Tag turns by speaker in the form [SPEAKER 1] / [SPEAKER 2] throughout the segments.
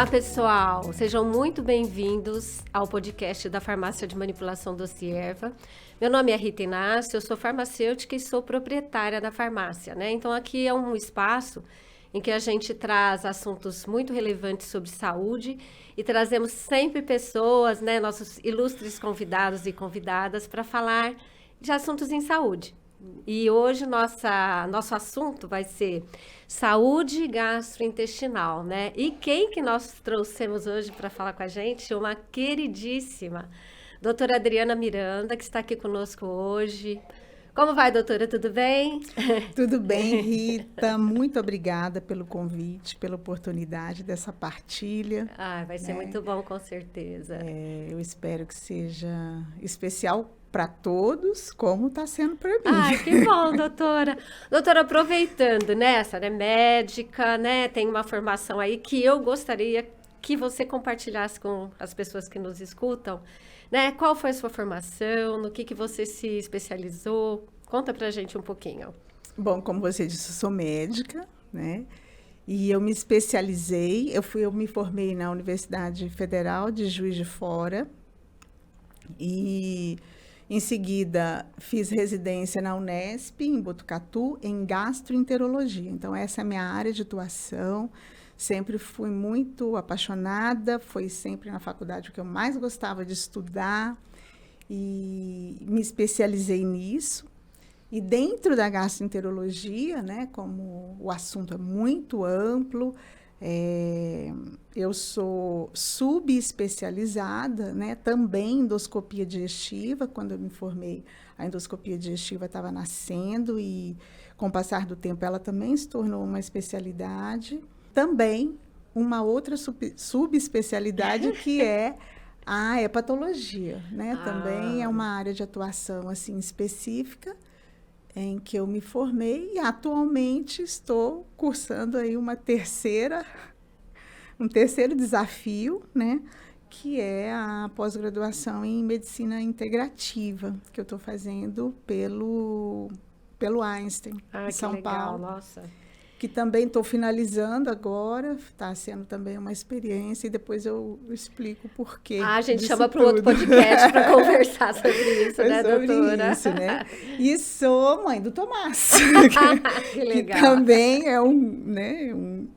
[SPEAKER 1] Olá, pessoal! Sejam muito bem-vindos ao podcast da Farmácia de Manipulação Doce-Erva. Meu nome é Rita Inácio, eu sou farmacêutica e sou proprietária da farmácia, né? Então, aqui é um espaço em que a gente traz assuntos muito relevantes sobre saúde e trazemos sempre pessoas, né, nossos ilustres convidados e convidadas, para falar de assuntos em saúde. E hoje nosso assunto vai ser saúde gastrointestinal, né? E quem que nós trouxemos hoje para falar com a gente? Uma queridíssima doutora Adriana Miranda, que está aqui conosco hoje. Como vai, doutora? Tudo bem?
[SPEAKER 2] Tudo bem, Rita. Muito obrigada pelo convite, pela oportunidade dessa partilha.
[SPEAKER 1] Vai ser muito bom, com certeza.
[SPEAKER 2] Eu espero que seja especial para todos, como está sendo para mim.
[SPEAKER 1] Que bom, doutora. Doutora, aproveitando, né, a senhora é médica, né, tem uma formação aí que eu gostaria que você compartilhasse com as pessoas que nos escutam, né? Qual foi a sua formação, no que você se especializou? Conta pra gente um pouquinho.
[SPEAKER 2] Bom, como você disse, eu sou médica, né? E eu me especializei, eu me formei na Universidade Federal de Juiz de Fora e em seguida fiz residência na Unesp, em Botucatu, em gastroenterologia. Então, essa é a minha área de atuação. Sempre fui muito apaixonada, foi sempre na faculdade o que eu mais gostava de estudar e me especializei nisso. E dentro da gastroenterologia, né, como o assunto é muito amplo, eu sou subespecializada, né, também em endoscopia digestiva. Quando eu me formei, a endoscopia digestiva estava nascendo e, com o passar do tempo, ela também se tornou uma especialidade. Também uma outra subespecialidade que é a hepatologia, né? Também é uma área de atuação assim específica em que eu me formei e atualmente estou cursando aí um terceiro desafio, né? Que é a pós-graduação em medicina integrativa, que eu estou fazendo pelo Einstein, em São Paulo.
[SPEAKER 1] Nossa.
[SPEAKER 2] Que também estou finalizando agora, está sendo também uma experiência, e depois eu explico o porquê.
[SPEAKER 1] A gente chama para o outro podcast para conversar sobre isso, né,
[SPEAKER 2] sobre
[SPEAKER 1] doutora?
[SPEAKER 2] Isso, né? E sou mãe do Tomás,
[SPEAKER 1] que legal.
[SPEAKER 2] Que também é um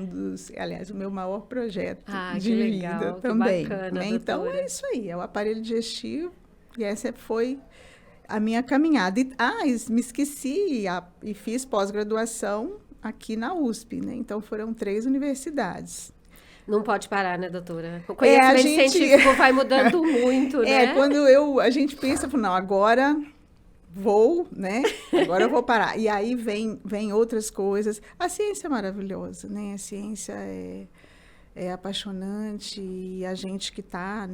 [SPEAKER 2] dos, aliás, o meu maior projeto de vida também.
[SPEAKER 1] Que bacana,
[SPEAKER 2] né? Então, é isso aí, é o aparelho digestivo, e essa foi a minha caminhada. Me esqueci e fiz pós-graduação aqui na USP, né? Então, foram 3 universidades.
[SPEAKER 1] Não pode parar, né, doutora? O conhecimento científico vai mudando muito, né?
[SPEAKER 2] Quando a gente pensa, não, agora vou, né? Agora eu vou parar. E aí vem outras coisas. A ciência é maravilhosa, né? A ciência é apaixonante, e a gente que está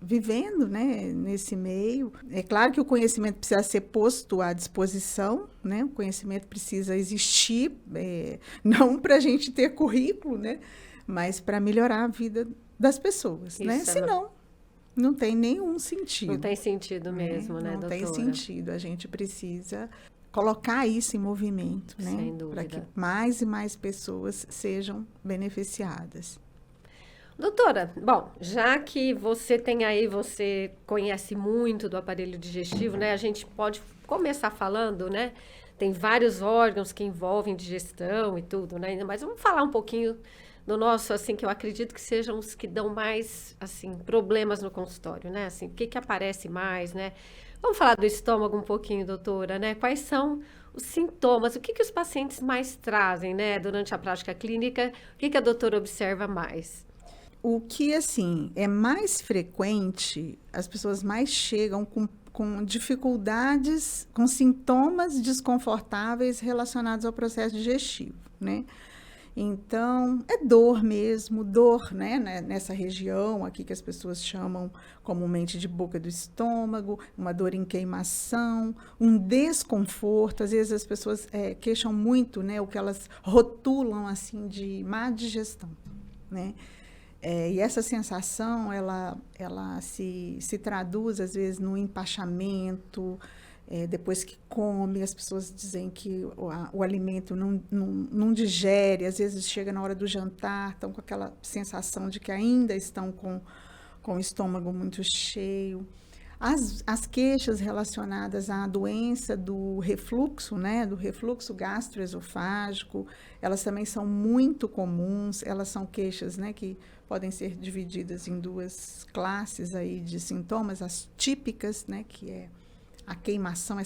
[SPEAKER 2] vivendo, né, nesse meio. É claro que o conhecimento precisa ser posto à disposição, né? O conhecimento precisa existir, não para a gente ter currículo, né? Mas para melhorar a vida das pessoas, né? Senão, não tem nenhum sentido.
[SPEAKER 1] Não tem sentido mesmo, né, doutora?
[SPEAKER 2] Não tem sentido. A gente precisa colocar isso em movimento, né?
[SPEAKER 1] Sem dúvida.
[SPEAKER 2] Para que mais e mais pessoas sejam beneficiadas.
[SPEAKER 1] Doutora, bom, já que você conhece muito do aparelho digestivo, né? A gente pode começar falando, né? Tem vários órgãos que envolvem digestão e tudo, né? Mas vamos falar um pouquinho do nosso, assim, que eu acredito que sejam os que dão mais, assim, problemas no consultório, né? Assim, o que aparece mais, né? Vamos falar do estômago um pouquinho, doutora, né? Quais são os sintomas? O que os pacientes mais trazem, né? Durante a prática clínica, o que a doutora observa mais?
[SPEAKER 2] O que, assim, é mais frequente, as pessoas mais chegam com dificuldades, com sintomas desconfortáveis relacionados ao processo digestivo, né? Então, é dor mesmo, né, nessa região aqui que as pessoas chamam comumente de boca do estômago, uma dor em queimação, um desconforto. Às vezes as pessoas queixam muito, né, o que elas rotulam assim de má digestão, né? E essa sensação, ela se traduz às vezes no empachamento, depois que come, as pessoas dizem que o alimento não digere, às vezes chega na hora do jantar, estão com aquela sensação de que ainda estão com o estômago muito cheio. As queixas relacionadas à doença do refluxo, né, do refluxo gastroesofágico, elas também são muito comuns. Elas são queixas, né, que podem ser divididas em duas classes aí de sintomas, as típicas, né, que é a queimação,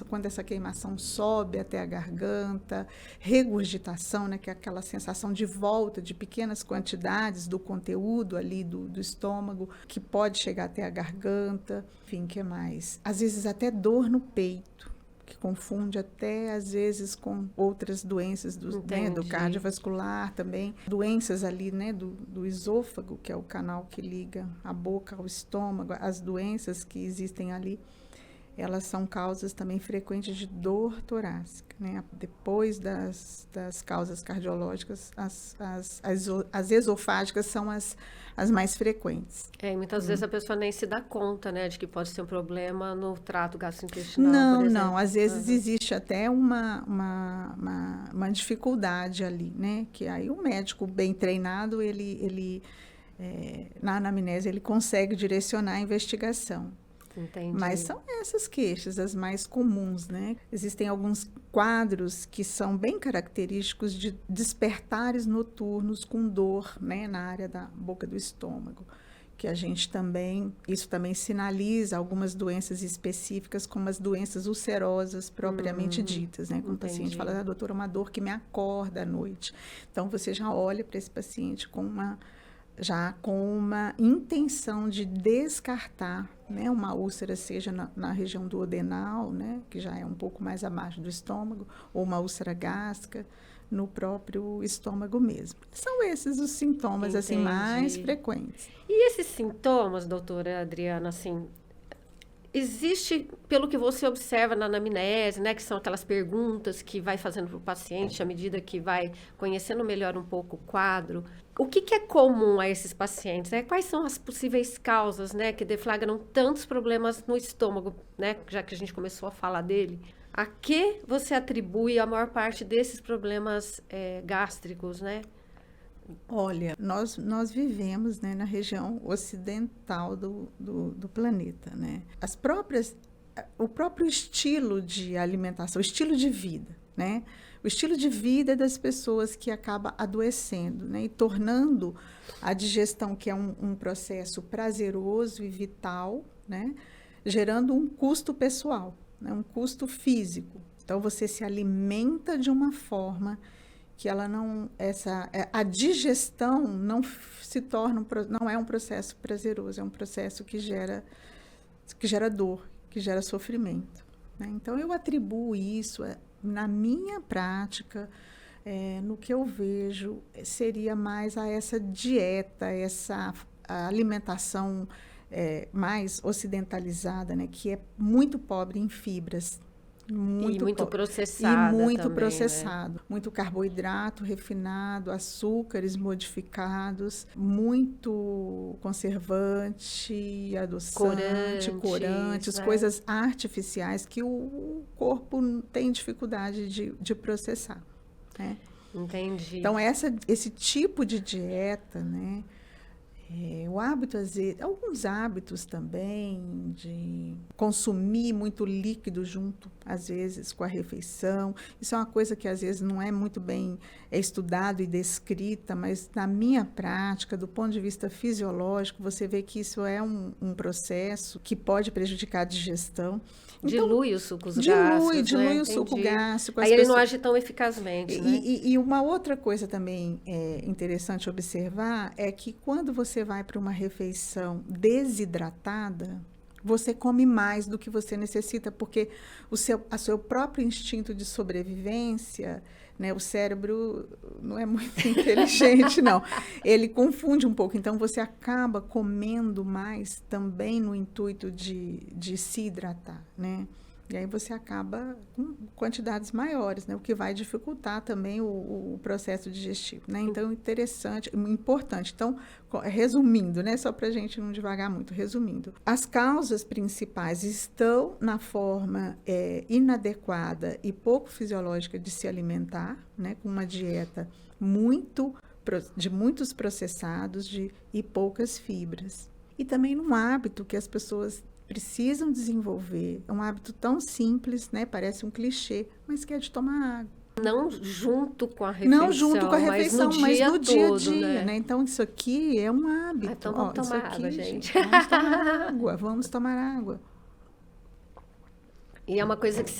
[SPEAKER 2] quando essa queimação sobe até a garganta, regurgitação, né, que é aquela sensação de volta de pequenas quantidades do conteúdo ali do estômago, que pode chegar até a garganta, enfim, que mais? Às vezes até dor no peito, que confunde até, às vezes, com outras doenças né, do cardiovascular também. Doenças ali, né, do esôfago, que é o canal que liga a boca ao estômago, as doenças que existem ali, elas são causas também frequentes de dor torácica, né? Depois das causas cardiológicas, as esofágicas são as mais frequentes.
[SPEAKER 1] Muitas vezes a pessoa nem se dá conta, né, de que pode ser um problema no trato gastrointestinal, por exemplo.
[SPEAKER 2] Não, às vezes existe até uma dificuldade ali, né? Que aí o médico bem treinado, na anamnese, ele consegue direcionar a investigação.
[SPEAKER 1] Entendi.
[SPEAKER 2] Mas são essas queixas as mais comuns, né? Existem alguns quadros que são bem característicos de despertares noturnos com dor, né, na área da boca do estômago, que isso também sinaliza algumas doenças específicas, como as doenças ulcerosas propriamente ditas, né? Quando o paciente fala, doutora, uma dor que me acorda à noite. Então, você já olha para esse paciente com uma intenção de descartar, né, uma úlcera, seja na região do duodenal, né, que já é um pouco mais abaixo do estômago, ou uma úlcera gástrica no próprio estômago mesmo. São esses os sintomas assim mais frequentes.
[SPEAKER 1] E esses sintomas, doutora Adriana, assim, existe, pelo que você observa na anamnese, né, que são aquelas perguntas que vai fazendo para o paciente à medida que vai conhecendo melhor um pouco o quadro, o que é comum a esses pacientes, né? Quais são as possíveis causas, né, que deflagram tantos problemas no estômago, né, já que a gente começou a falar dele? A que você atribui a maior parte desses problemas gástricos, né?
[SPEAKER 2] Olha, nós vivemos, né, na região ocidental do planeta, né? O próprio estilo de alimentação, o estilo de vida, né? O estilo de vida das pessoas que acaba adoecendo, né? E tornando a digestão, que é um processo prazeroso e vital, né? Gerando um custo pessoal, né? Um custo físico. Então, você se alimenta de uma forma que a digestão não é um processo prazeroso, é um processo que gera dor, que gera sofrimento, né? Então, eu atribuo isso, na minha prática, no que eu vejo, seria mais a essa dieta, a alimentação mais ocidentalizada, né, que é muito pobre em fibras.
[SPEAKER 1] Muito processado.
[SPEAKER 2] E muito
[SPEAKER 1] também,
[SPEAKER 2] processado.
[SPEAKER 1] Né?
[SPEAKER 2] Muito carboidrato refinado, açúcares modificados, muito conservante, adoçante, corantes, né? Coisas artificiais que o corpo tem dificuldade de processar, né?
[SPEAKER 1] Entendi.
[SPEAKER 2] Então, esse tipo de dieta, né? O hábito, às vezes, alguns hábitos também de consumir muito líquido junto, às vezes, com a refeição. Isso é uma coisa que, às vezes, não é muito bem estudado e descrita, mas, na minha prática, do ponto de vista fisiológico, você vê que isso é um processo que pode prejudicar a digestão. Então,
[SPEAKER 1] dilui os sucos gástricos,
[SPEAKER 2] dilui
[SPEAKER 1] né?
[SPEAKER 2] o suco gástrico.
[SPEAKER 1] Aí ele não age tão eficazmente, né?
[SPEAKER 2] E uma outra coisa também interessante observar é que quando você vai para uma refeição desidratada, você come mais do que você necessita, porque o seu próprio instinto de sobrevivência, né, o cérebro não é muito inteligente, não. Ele confunde um pouco. Então, você acaba comendo mais também no intuito de se hidratar, né? E aí você acaba com quantidades maiores, né? O que vai dificultar também o processo digestivo, né? Então, interessante, importante. Então, resumindo, né? Só para a gente não devagar muito, resumindo. As causas principais estão na forma inadequada e pouco fisiológica de se alimentar, né? Com uma dieta de muitos processados e poucas fibras. E também num hábito que as pessoas precisam desenvolver. É um hábito tão simples, né? Parece um clichê, mas que é de tomar água.
[SPEAKER 1] Não junto com a refeição,
[SPEAKER 2] mas no dia a
[SPEAKER 1] todo,
[SPEAKER 2] dia, né? Então, isso aqui é um hábito.
[SPEAKER 1] Então, vamos tomar água, gente.
[SPEAKER 2] Vamos tomar água, vamos tomar água.
[SPEAKER 1] E é uma coisa que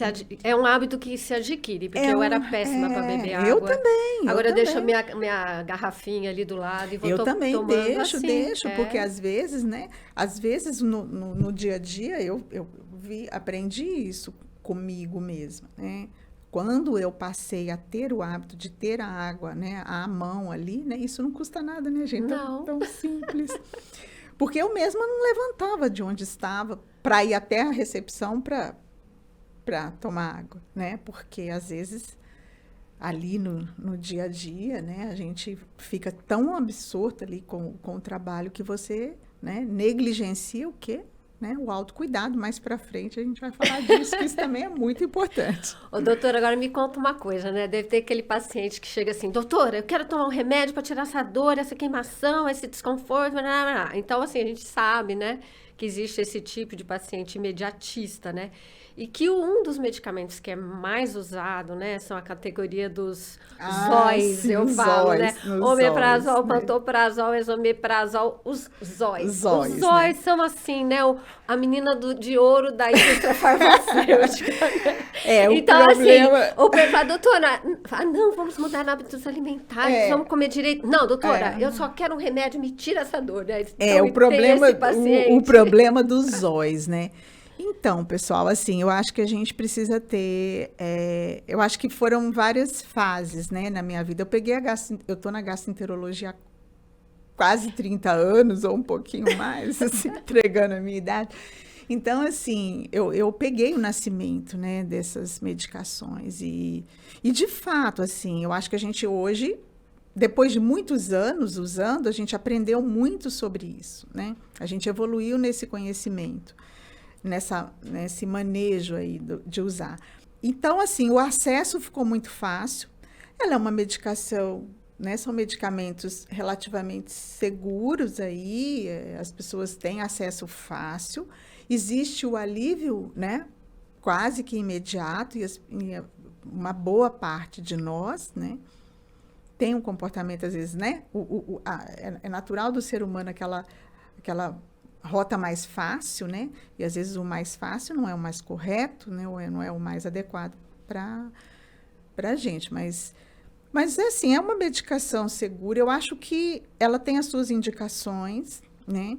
[SPEAKER 1] é um hábito que se adquire, porque eu era péssima para beber água.
[SPEAKER 2] Eu também.
[SPEAKER 1] Agora eu deixo a minha garrafinha ali do lado e vou tomando assim. Eu também
[SPEAKER 2] deixo, porque às vezes, né? Às vezes no dia a dia eu aprendi isso comigo mesma, né? Quando eu passei a ter o hábito de ter a água, né, à mão ali, né? Isso não custa nada, né, gente?
[SPEAKER 1] Não.
[SPEAKER 2] Tão simples. Porque eu mesma não levantava de onde estava para ir até a recepção para tomar água, né? Porque às vezes ali no dia a dia, né, a gente fica tão absorto ali com o trabalho que você, né, negligencia o quê? Né? O autocuidado. Mais para frente a gente vai falar disso, que isso também é muito importante.
[SPEAKER 1] Ô, doutora, agora me conta uma coisa, né? Deve ter aquele paciente que chega assim, doutora, eu quero tomar um remédio para tirar essa dor, essa queimação, esse desconforto, blá, blá, blá. Então, assim, a gente sabe, né, que existe esse tipo de paciente imediatista, né? E que um dos medicamentos que é mais usado, né, são a categoria dos zóis,
[SPEAKER 2] sim,
[SPEAKER 1] eu falo,
[SPEAKER 2] zóis,
[SPEAKER 1] né? Omeprazol, zóis, pantoprazol, esomeprazol, os zóis. Os zóis, né? São assim, né, a menina de ouro da indústria farmacêutica. Então, problema... assim, o pessoal, doutora, não, vamos mudar hábitos alimentares, vamos comer direito. Não, doutora, eu só quero um remédio, me tira essa dor. Né? Então,
[SPEAKER 2] o problema dos zóis, né? Então, pessoal, assim, eu acho que a gente precisa ter... eu acho que foram várias fases, né, na minha vida. Eu tô na gastroenterologia há quase 30 anos, ou um pouquinho mais, assim, entregando a minha idade. Então, assim, eu peguei o nascimento, né, dessas medicações. E, de fato, assim, eu acho que a gente hoje, depois de muitos anos usando, a gente aprendeu muito sobre isso, né? A gente evoluiu nesse conhecimento. Nesse manejo aí de usar. Então, assim, o acesso ficou muito fácil. Ela é uma medicação, né? São medicamentos relativamente seguros aí, as pessoas têm acesso fácil. Existe o alívio, né? Quase que imediato, e uma boa parte de nós, né? Tem um comportamento, às vezes, né? É natural do ser humano aquela rota mais fácil, né? E às vezes o mais fácil não é o mais correto, né? Ou não é o mais adequado para a gente. Mas assim, é uma medicação segura. Eu acho que ela tem as suas indicações, né?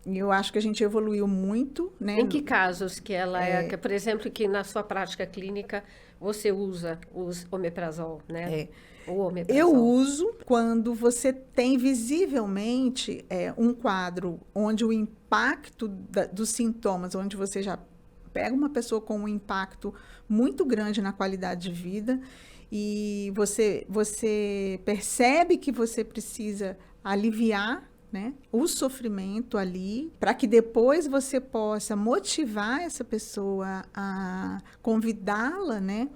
[SPEAKER 2] E eu acho que a gente evoluiu muito, né?
[SPEAKER 1] Em que casos que ela por exemplo, que na sua prática clínica você usa o omeprazol, né?
[SPEAKER 2] Eu uso quando você tem visivelmente um quadro onde o impacto dos sintomas, onde você já pega uma pessoa com um impacto muito grande na qualidade de vida e você percebe que você precisa aliviar, né, o sofrimento ali, para que depois você possa motivar essa pessoa a convidá-la, né,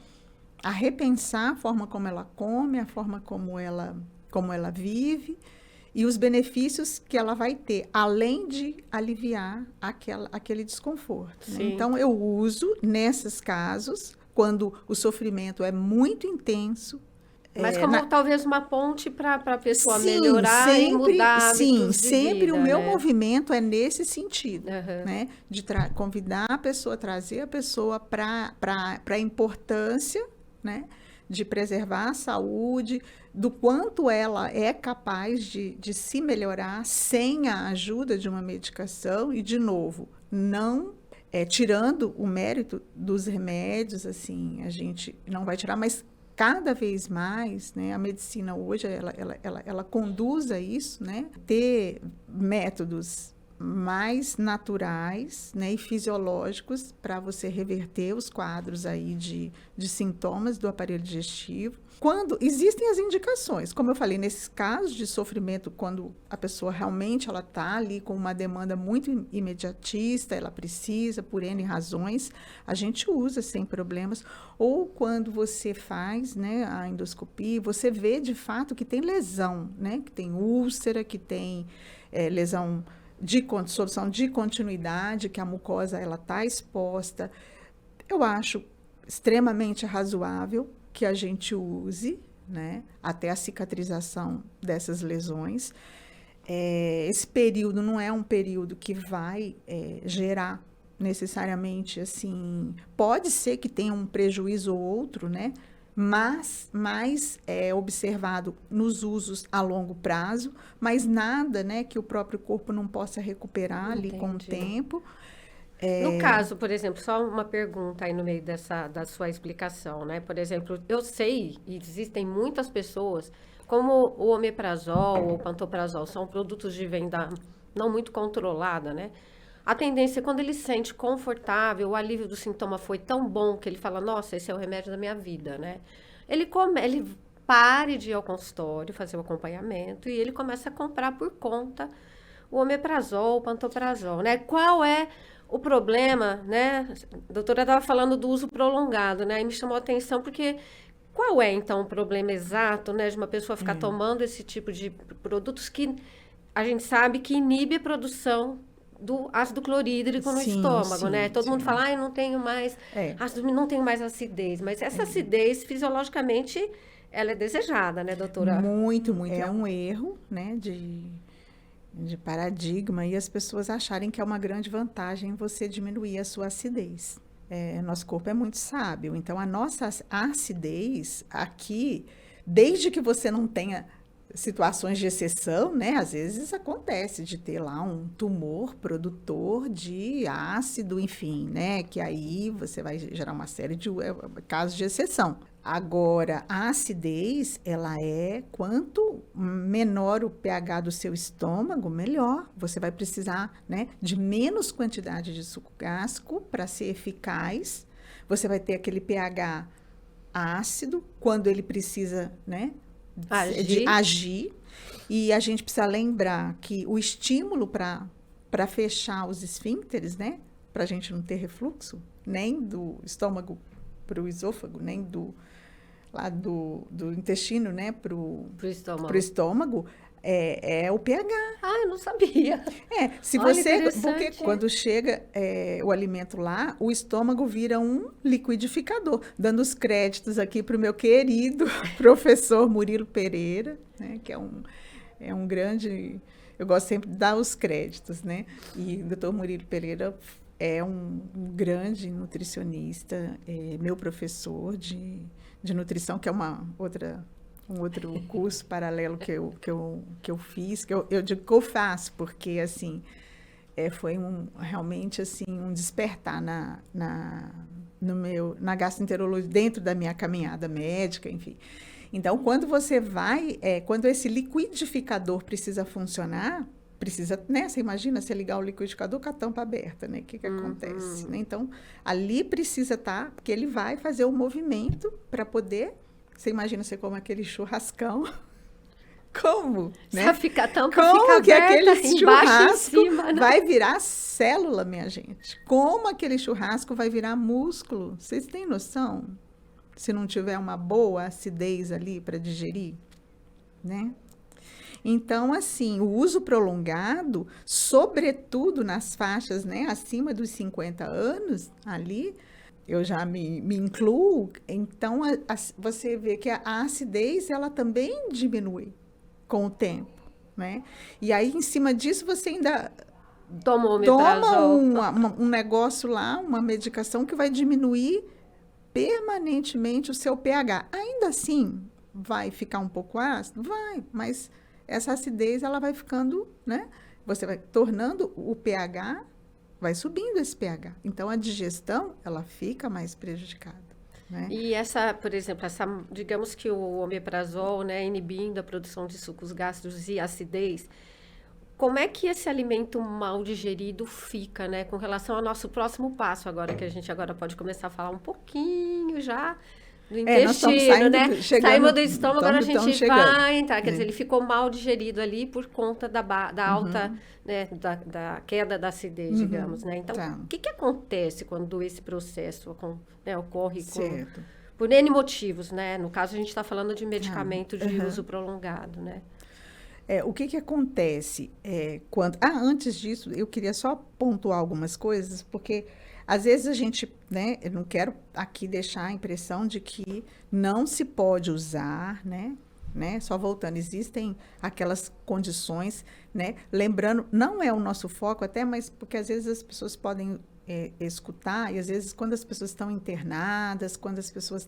[SPEAKER 2] a repensar a forma como ela come, a forma como ela vive e os benefícios que ela vai ter, além de aliviar aquele desconforto. Né? Então, eu uso nesses casos, quando o sofrimento é muito intenso.
[SPEAKER 1] Mas como talvez uma ponte para a pessoa melhorar e mudar hábitos de
[SPEAKER 2] sempre
[SPEAKER 1] vida,
[SPEAKER 2] o meu
[SPEAKER 1] né?
[SPEAKER 2] movimento é nesse sentido, né? De convidar a pessoa, trazer a pessoa para a importância, né, de preservar a saúde, do quanto ela é capaz de se melhorar sem a ajuda de uma medicação e, de novo, não tirando o mérito dos remédios, assim, a gente não vai tirar, mas cada vez mais, né, a medicina hoje, ela conduz a isso, né, ter métodos mais naturais, né, e fisiológicos para você reverter os quadros aí de sintomas do aparelho digestivo. Quando existem as indicações, como eu falei, nesses casos de sofrimento, quando a pessoa realmente ela está ali com uma demanda muito imediatista, ela precisa, por N razões, a gente usa sem problemas. Ou quando você faz, né, a endoscopia, você vê de fato que tem lesão, né, que tem úlcera, que tem lesão de solução de continuidade, que a mucosa ela está exposta. Eu acho extremamente razoável que a gente use, né, até a cicatrização dessas lesões. Esse período não é um período que vai gerar necessariamente, assim, pode ser que tenha um prejuízo ou outro, né, mas mais é observado nos usos a longo prazo, mas nada, né, que o próprio corpo não possa recuperar ali com o tempo.
[SPEAKER 1] No caso, por exemplo, só uma pergunta aí no meio da sua explicação, né? Por exemplo, eu sei, e existem muitas pessoas, como o omeprazol ou o pantoprazol, são produtos de venda não muito controlada, né? A tendência é quando ele se sente confortável, o alívio do sintoma foi tão bom que ele fala, nossa, esse é o remédio da minha vida, né? Ele pare de ir ao consultório, fazer o acompanhamento, e ele começa a comprar por conta o omeprazol, o pantoprazol, né? Qual é o problema, né? A doutora estava falando do uso prolongado, né? E me chamou a atenção porque qual é, então, o problema exato, né? De uma pessoa ficar tomando esse tipo de produtos que a gente sabe que inibe a produção do ácido clorídrico no estômago, né? Todo mundo fala, eu não tenho mais não tenho mais acidez. Mas essa acidez, fisiologicamente, ela é desejada, né, doutora?
[SPEAKER 2] Muito, muito. É um erro, né, de paradigma e as pessoas acharem que é uma grande vantagem você diminuir a sua acidez. Nosso corpo é muito sábio, então a nossa acidez aqui, desde que você não tenha situações de exceção, né, às vezes acontece de ter lá um tumor produtor de ácido, enfim, né, que aí você vai gerar uma série de casos de exceção. Agora, a acidez, ela quanto menor o pH do seu estômago, melhor. Você vai precisar, né, de menos quantidade de suco gástrico para ser eficaz. Você vai ter aquele pH ácido quando ele precisa, né, de agir. E a gente precisa lembrar que o estímulo para fechar os esfíncteres, né, para a gente não ter refluxo, nem do estômago para o esôfago, nem do intestino, né, pro estômago, é o pH.
[SPEAKER 1] Ah, eu não sabia.
[SPEAKER 2] Se você, porque quando chega o alimento lá, o estômago vira um liquidificador. Dando os créditos aqui para o meu querido professor Murilo Pereira, né, que é um grande... Eu gosto sempre de dar os créditos, né? E o doutor Murilo Pereira é um grande nutricionista, meu professor de nutrição, que é um outro curso paralelo que eu fiz, que eu digo que eu faço, porque assim, foi realmente assim, um despertar na gastroenterologia, dentro da minha caminhada médica, enfim. Então, quando você quando esse liquidificador precisa funcionar, né? Você imagina você ligar o liquidificador com a tampa aberta, né? O que acontece? Né? Então, ali precisa estar, porque ele vai fazer o movimento para poder. Você imagina você come aquele churrascão. Como? Né?
[SPEAKER 1] A tampa
[SPEAKER 2] como
[SPEAKER 1] fica
[SPEAKER 2] que
[SPEAKER 1] aberta,
[SPEAKER 2] aquele churrasco
[SPEAKER 1] em cima, né?
[SPEAKER 2] vai virar célula, minha gente? Como aquele churrasco vai virar músculo? Vocês têm noção? Se não tiver uma boa acidez ali para digerir, né? Então, assim, o uso prolongado, sobretudo nas faixas, né, acima dos 50 anos, ali, eu já me incluo, então você vê que a acidez, ela também diminui com o tempo, né? E aí, em cima disso, você ainda toma um negócio lá, uma medicação que vai diminuir permanentemente o seu pH. Ainda assim, vai ficar um pouco ácido? Vai, mas essa acidez, ela vai ficando, né? Você vai tornando o pH, vai subindo esse pH. Então, a digestão, ela fica mais prejudicada. Né?
[SPEAKER 1] E por exemplo, digamos que o omeprazol, né, inibindo a produção de sucos gástricos e acidez, como é que esse alimento mal digerido fica, né? Com relação ao nosso próximo passo agora, que a gente agora pode começar a falar um pouquinho já do
[SPEAKER 2] Nós estamos
[SPEAKER 1] intestino, né? Saímos do
[SPEAKER 2] chegando,
[SPEAKER 1] estômago, agora a gente
[SPEAKER 2] chegando.
[SPEAKER 1] vai entrar. Quer dizer, ele ficou mal digerido ali por conta da alta, né? Da queda da acidez, digamos, né? Então,
[SPEAKER 2] Tá.
[SPEAKER 1] o que acontece quando esse processo né, ocorre
[SPEAKER 2] Certo.
[SPEAKER 1] por N motivos, né? No caso, a gente está falando de medicamento de uso prolongado, né?
[SPEAKER 2] O que acontece quando... antes disso, eu queria só pontuar algumas coisas, porque às vezes a gente, né, eu não quero aqui deixar a impressão de que não se pode usar, né? Só voltando, existem aquelas condições, né? Lembrando, não é o nosso foco até, mas porque às vezes as pessoas podem escutar, e às vezes quando as pessoas estão internadas, quando as pessoas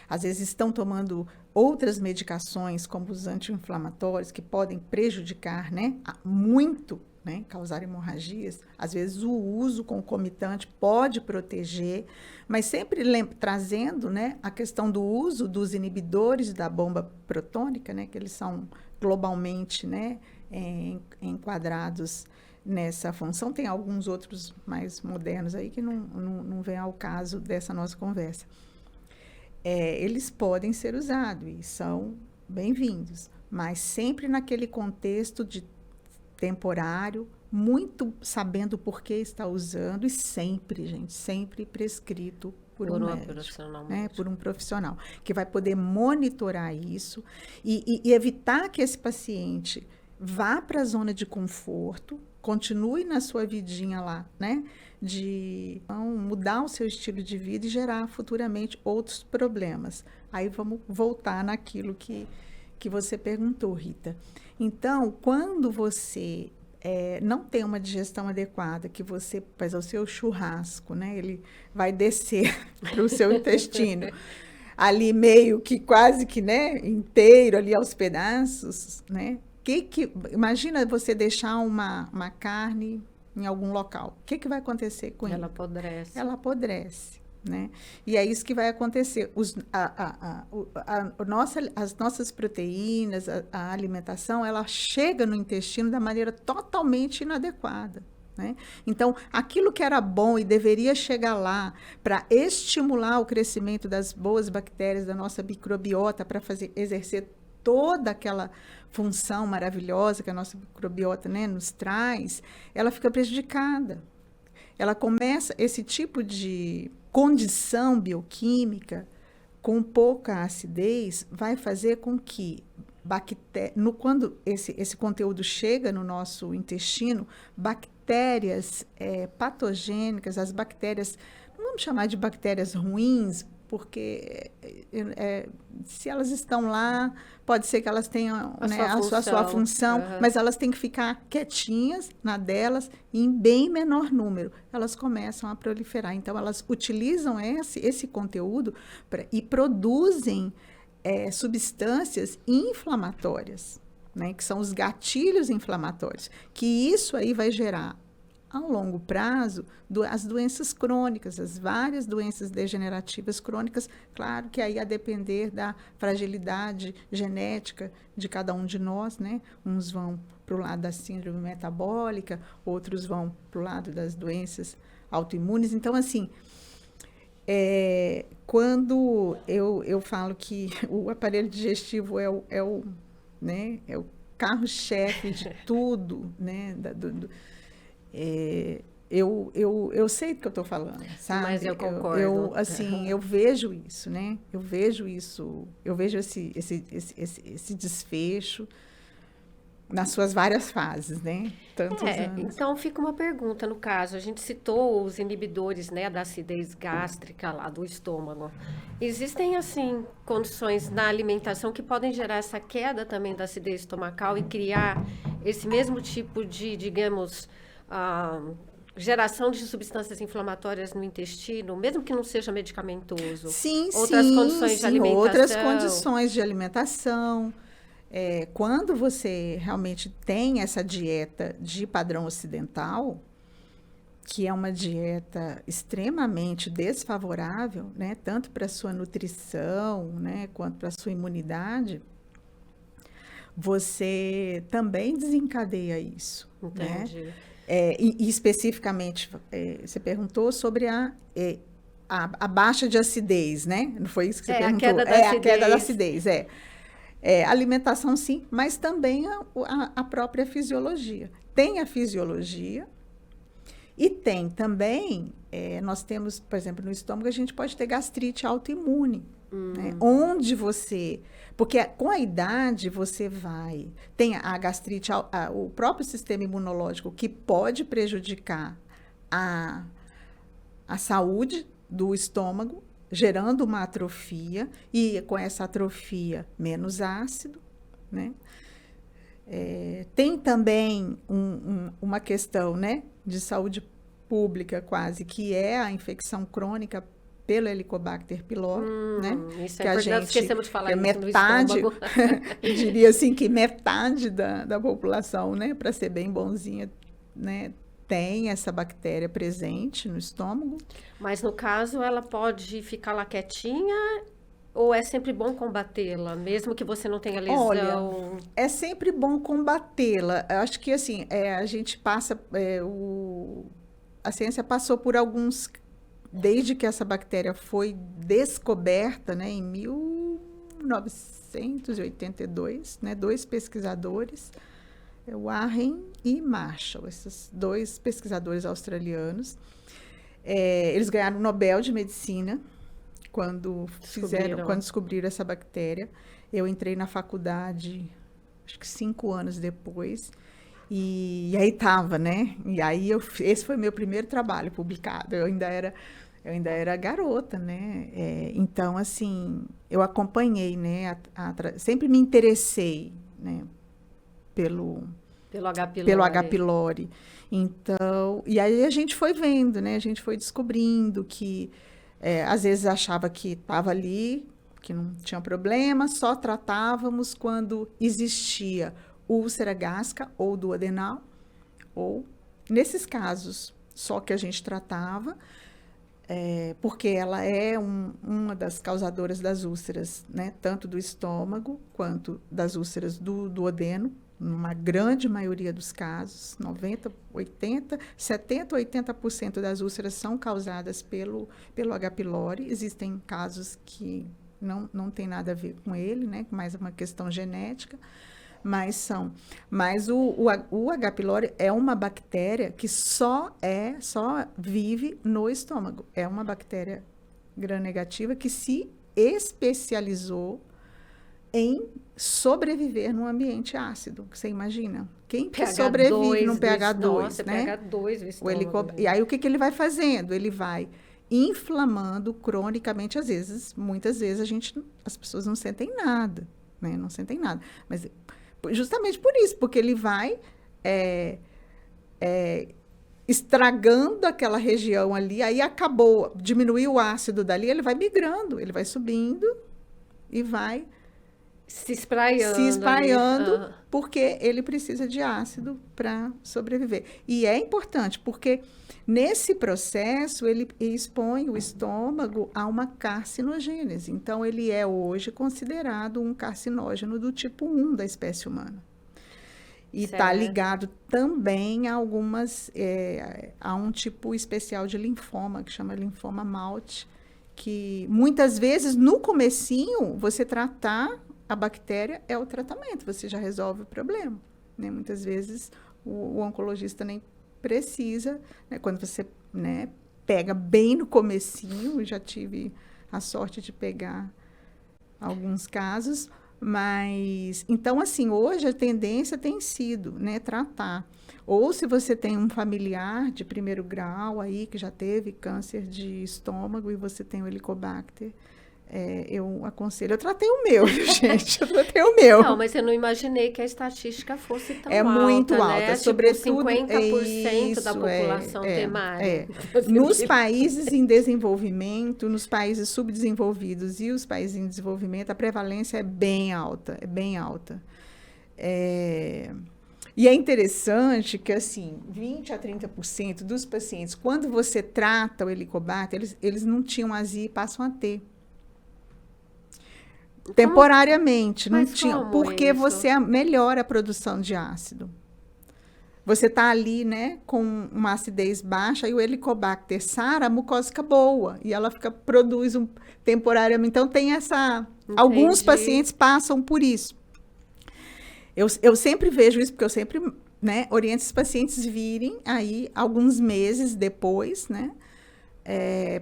[SPEAKER 2] às vezes estão tomando outras medicações, como os anti-inflamatórios, que podem prejudicar, né, muito, né, causar hemorragias, às vezes o uso concomitante pode proteger, mas sempre trazendo, né, a questão do uso dos inibidores da bomba protônica, né, que eles são globalmente, né, enquadrados nessa função. Tem alguns outros mais modernos aí que não vem ao caso dessa nossa conversa. Eles podem ser usados e são bem-vindos, mas sempre naquele contexto de temporário, muito sabendo por que está usando e sempre, gente, sempre prescrito por um médico, né, por um profissional, que vai poder monitorar isso e evitar que esse paciente vá para a zona de conforto, continue na sua vidinha lá, né? De mudar o seu estilo de vida e gerar futuramente outros problemas. Aí vamos voltar naquilo que você perguntou, Rita. Então, quando você não tem uma digestão adequada, que você faz o seu churrasco, né? Ele vai descer para o seu intestino, ali meio que quase que, né, inteiro, ali aos pedaços, né? Imagina você deixar uma carne em algum local. O que vai acontecer com
[SPEAKER 1] ela? Ela apodrece.
[SPEAKER 2] Ela apodrece, né? E é isso que vai acontecer. As nossas proteínas, a alimentação, ela chega no intestino da maneira totalmente inadequada, né? Então, aquilo que era bom e deveria chegar lá para estimular o crescimento das boas bactérias da nossa microbiota, para exercer toda aquela função maravilhosa que a nossa microbiota, né, nos traz, ela fica prejudicada. Ela começa, esse tipo de condição bioquímica, com pouca acidez, vai fazer com que, quando esse conteúdo chega no nosso intestino, bactérias patogênicas, as bactérias, não vamos chamar de bactérias ruins, porque se elas estão lá, pode ser que elas tenham a sua função, mas elas têm que ficar quietinhas na delas, e em bem menor número. Elas começam a proliferar. Então, elas utilizam esse conteúdo e produzem substâncias inflamatórias, né, que são os gatilhos inflamatórios, que isso aí vai gerar, a longo prazo, as doenças crônicas, as várias doenças degenerativas crônicas, claro que aí a depender da fragilidade genética de cada um de nós, né? Uns vão para o lado da síndrome metabólica, outros vão para o lado das doenças autoimunes. Então, assim, quando eu falo que o aparelho digestivo é o carro-chefe de tudo, né? Eu sei do que eu estou falando, sabe?
[SPEAKER 1] Mas eu concordo.
[SPEAKER 2] Eu vejo isso, né? Eu vejo esse desfecho nas suas várias fases, né? Tantos anos.
[SPEAKER 1] Então fica uma pergunta, no caso, a gente citou os inibidores, né, da acidez gástrica lá do estômago. Existem, assim, condições na alimentação que podem gerar essa queda também da acidez estomacal e criar esse mesmo tipo de, digamos, geração de substâncias inflamatórias no intestino, mesmo que não seja medicamentoso? Outras condições de alimentação.
[SPEAKER 2] Outras condições de alimentação. Quando você realmente tem essa dieta de padrão ocidental, que é uma dieta extremamente desfavorável, né, tanto para a sua nutrição, né, quanto para a sua imunidade, você também desencadeia isso.
[SPEAKER 1] Entendi.
[SPEAKER 2] Né? E especificamente, você perguntou sobre a baixa de acidez, né? Não foi isso que você perguntou?
[SPEAKER 1] A queda da acidez.
[SPEAKER 2] A queda da acidez, alimentação, sim, mas também a própria fisiologia. Tem a fisiologia e tem também, nós temos, por exemplo, no estômago, a gente pode ter gastrite autoimune, né? Onde você... Porque com a idade você tem a gastrite, o próprio sistema imunológico que pode prejudicar a saúde do estômago, gerando uma atrofia, e com essa atrofia menos ácido, né? Tem também uma questão, né, de saúde pública quase, que é a infecção crônica pelo Helicobacter pylori, né?
[SPEAKER 1] Isso é importante, esquecemos de falar isso
[SPEAKER 2] metade,
[SPEAKER 1] no estômago.
[SPEAKER 2] Eu diria assim que metade da população, né, para ser bem bonzinha, né, tem essa bactéria presente no estômago.
[SPEAKER 1] Mas no caso ela pode ficar lá quietinha ou é sempre bom combatê-la, mesmo que você não tenha lesão?
[SPEAKER 2] Olha, é sempre bom combatê-la. Eu acho que assim, a gente passa, a ciência passou por alguns, desde que essa bactéria foi descoberta, né, em 1982, né, 2 pesquisadores, Warren e Marshall, esses 2 pesquisadores australianos, eles ganharam o Nobel de Medicina quando descobriram essa bactéria. Eu entrei na faculdade, acho que 5 anos depois, e aí estava, né? E aí esse foi meu primeiro trabalho publicado. Eu ainda era garota, né? Então, assim, eu acompanhei, né? Sempre me interessei, né? Pelo H. pylori. Então, e aí a gente foi vendo, né? A gente foi descobrindo que às vezes achava que estava ali, que não tinha problema, só tratávamos quando existia úlcera gástrica ou duodenal, ou nesses casos só que a gente tratava, porque ela é uma das causadoras das úlceras, né? Tanto do estômago quanto das úlceras do duodeno, numa grande maioria dos casos, 90, 80, 70, 80% das úlceras são causadas pelo H. pylori. Existem casos que não tem nada a ver com ele, né? Mais uma questão genética, mas são. Mas o H. pylori é uma bactéria que só vive no estômago. É uma bactéria gram-negativa que se especializou em sobreviver num ambiente ácido. Você imagina? Quem que sobrevive num pH 2, né?
[SPEAKER 1] pH 2 o estômago.
[SPEAKER 2] E aí o que ele vai fazendo? Ele vai inflamando cronicamente, muitas vezes as pessoas não sentem nada, né? Não sentem nada. Mas justamente por isso, porque ele vai estragando aquela região ali, aí diminuiu o ácido dali, ele vai migrando, ele vai subindo e vai
[SPEAKER 1] se espraiando,
[SPEAKER 2] porque ele precisa de ácido para sobreviver. E é importante, porque nesse processo ele expõe o estômago a uma carcinogênese. Então, ele é hoje considerado um carcinógeno do tipo 1 da espécie humana. E está ligado também a a um tipo especial de linfoma, que chama linfoma Malte, que muitas vezes, no comecinho, você tratar a bactéria é o tratamento, você já resolve o problema, né? Muitas vezes o oncologista nem precisa, né? Quando você, né, pega bem no comecinho, já tive a sorte de pegar alguns casos, mas então assim, hoje a tendência tem sido, né, tratar. Ou se você tem um familiar de primeiro grau aí que já teve câncer de estômago e você tem o Helicobacter, eu aconselho. Eu tratei o meu, gente. Eu tratei o meu.
[SPEAKER 1] Não, mas eu não imaginei que a estatística fosse tão alta.
[SPEAKER 2] É muito alta,
[SPEAKER 1] né?
[SPEAKER 2] sobretudo.
[SPEAKER 1] Tipo, 50% da população temária.
[SPEAKER 2] Nos países em desenvolvimento, nos países subdesenvolvidos e os países em desenvolvimento, a prevalência é bem alta. É bem alta. E é interessante que, assim, 20% a 30% dos pacientes, quando você trata o Helicobacter, eles não tinham azia e passam a ter. Temporariamente, não
[SPEAKER 1] Mas
[SPEAKER 2] tinha,
[SPEAKER 1] como
[SPEAKER 2] porque
[SPEAKER 1] isso?
[SPEAKER 2] você melhora a produção de ácido. Você está ali, né, com uma acidez baixa e o Helicobacter sara, a mucosa fica boa e ela produz temporariamente. Então tem essa, alguns
[SPEAKER 1] Entendi.
[SPEAKER 2] pacientes passam por isso. Eu sempre vejo isso porque eu sempre, né, oriento os pacientes virem aí alguns meses depois, né,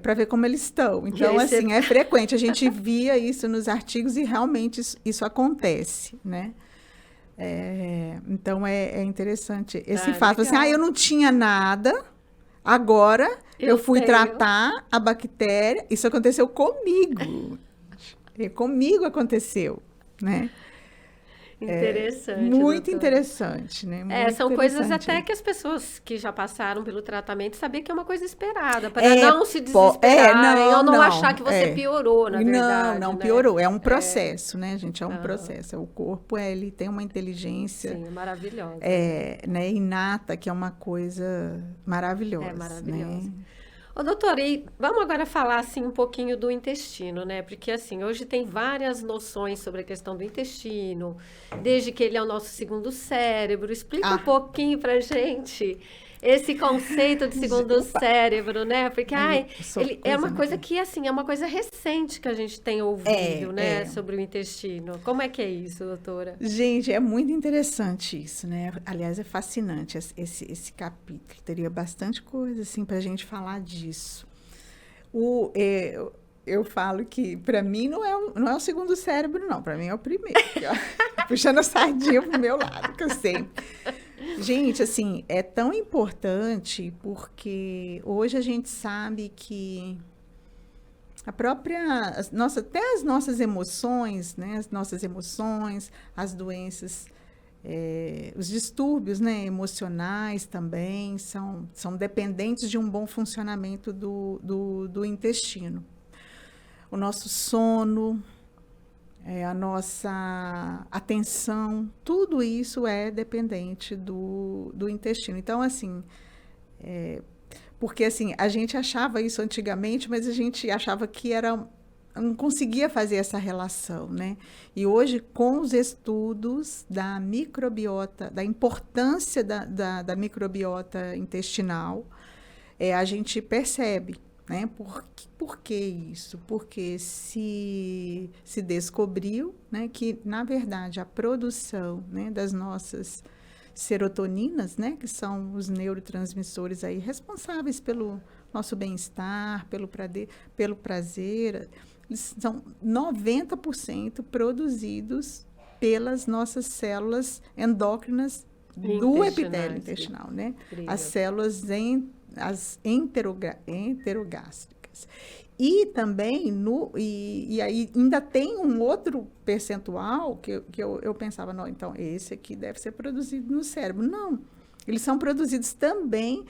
[SPEAKER 2] para ver como eles estão. Então, assim, é frequente. A gente via isso nos artigos e realmente isso acontece, né? Então, é interessante esse fato. Assim,
[SPEAKER 1] Legal.
[SPEAKER 2] eu não tinha nada, agora eu fui
[SPEAKER 1] tenho.
[SPEAKER 2] tratar a bactéria. Isso aconteceu comigo. Comigo aconteceu, né?
[SPEAKER 1] Interessante,
[SPEAKER 2] Muito
[SPEAKER 1] doutora.
[SPEAKER 2] interessante, né? Muito
[SPEAKER 1] São coisas
[SPEAKER 2] interessante.
[SPEAKER 1] até que as pessoas que já passaram pelo tratamento sabiam que é uma coisa esperada, para não se desesperarem ou não achar que você piorou, na verdade.
[SPEAKER 2] Não
[SPEAKER 1] né?
[SPEAKER 2] piorou. É um processo, né, gente? É um processo. O corpo, ele tem uma inteligência...
[SPEAKER 1] Sim, maravilhosa.
[SPEAKER 2] Né, inata, que é uma coisa maravilhosa.
[SPEAKER 1] É maravilhosa.
[SPEAKER 2] Né?
[SPEAKER 1] Ô, doutora, e vamos agora falar assim um pouquinho do intestino, né? Porque assim, hoje tem várias noções sobre a questão do intestino, desde que ele é o nosso segundo cérebro. Explica um pouquinho pra gente esse conceito de segundo cérebro, né? Porque ele é uma coisa que assim, é uma coisa recente que a gente tem ouvido, né, sobre o intestino. Como é que é isso, doutora?
[SPEAKER 2] Gente, é muito interessante isso, né? Aliás, é fascinante esse capítulo. Teria bastante coisa assim para a gente falar disso. Eu falo que para mim não é o segundo cérebro, não. Para mim é o primeiro. Puxando a sardinha pro meu lado, que eu sei. Gente, assim, é tão importante porque hoje a gente sabe que até as nossas emoções, né? As nossas emoções, as doenças, os distúrbios, né, emocionais também são dependentes de um bom funcionamento do intestino. O nosso sono, a nossa atenção, tudo isso é dependente do intestino. Então, assim, porque assim, a gente achava isso antigamente, mas a gente achava que não conseguia fazer essa relação, né? E hoje, com os estudos da microbiota, da importância da microbiota intestinal, a gente percebe, né? Por que isso? Porque se descobriu, né, que, na verdade, a produção, né, das nossas serotoninas, né, que são os neurotransmissores aí responsáveis pelo nosso bem-estar, pelo prazer, eles são 90% produzidos pelas nossas células endócrinas do epitélio intestinal, né? As células as enterogástricas. E também, e aí ainda tem um outro percentual que eu pensava, não, então esse aqui deve ser produzido no cérebro. Não, eles são produzidos também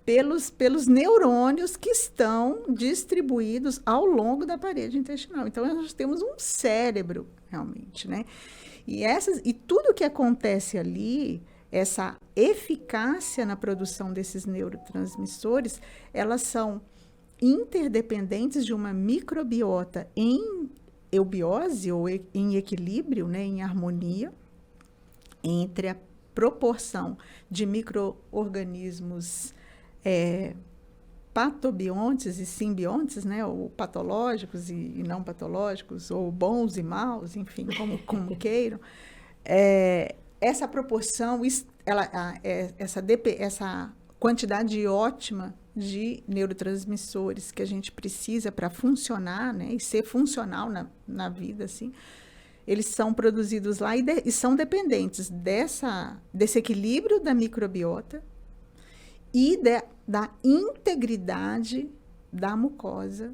[SPEAKER 2] pelos neurônios que estão distribuídos ao longo da parede intestinal. Então, nós temos um cérebro, realmente, né? E tudo que acontece ali, essa eficácia na produção desses neurotransmissores, elas são interdependentes de uma microbiota em eubiose ou em equilíbrio, né, em harmonia, entre a proporção de micro-organismos patobiontes e simbiontes, né, ou patológicos e não patológicos, ou bons e maus, enfim, como queiram. Essa proporção, essa quantidade ótima de neurotransmissores que a gente precisa para funcionar, né, e ser funcional na vida, assim, eles são produzidos lá e são dependentes desse equilíbrio da microbiota e da integridade da mucosa,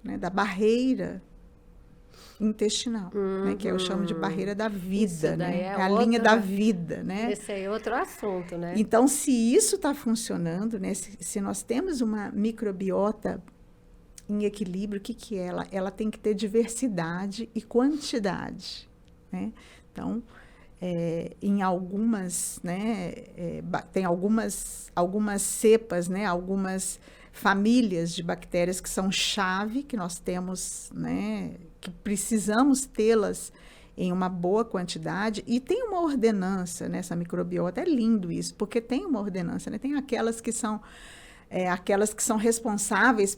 [SPEAKER 2] né, da barreira intestinal, né, que eu chamo de barreira da vida, né? É a linha da vida, né?
[SPEAKER 1] Esse é outro assunto, né?
[SPEAKER 2] Então, se isso está funcionando, né, se nós temos uma microbiota em equilíbrio, o que é ela? Ela tem que ter diversidade e quantidade, né? Então, em algumas, né, tem algumas cepas, né, algumas famílias de bactérias que são chave, que nós temos, né, que precisamos tê-las em uma boa quantidade, e tem uma ordenança nessa microbiota, é lindo isso, porque tem uma ordenança, né? Tem aquelas que são responsáveis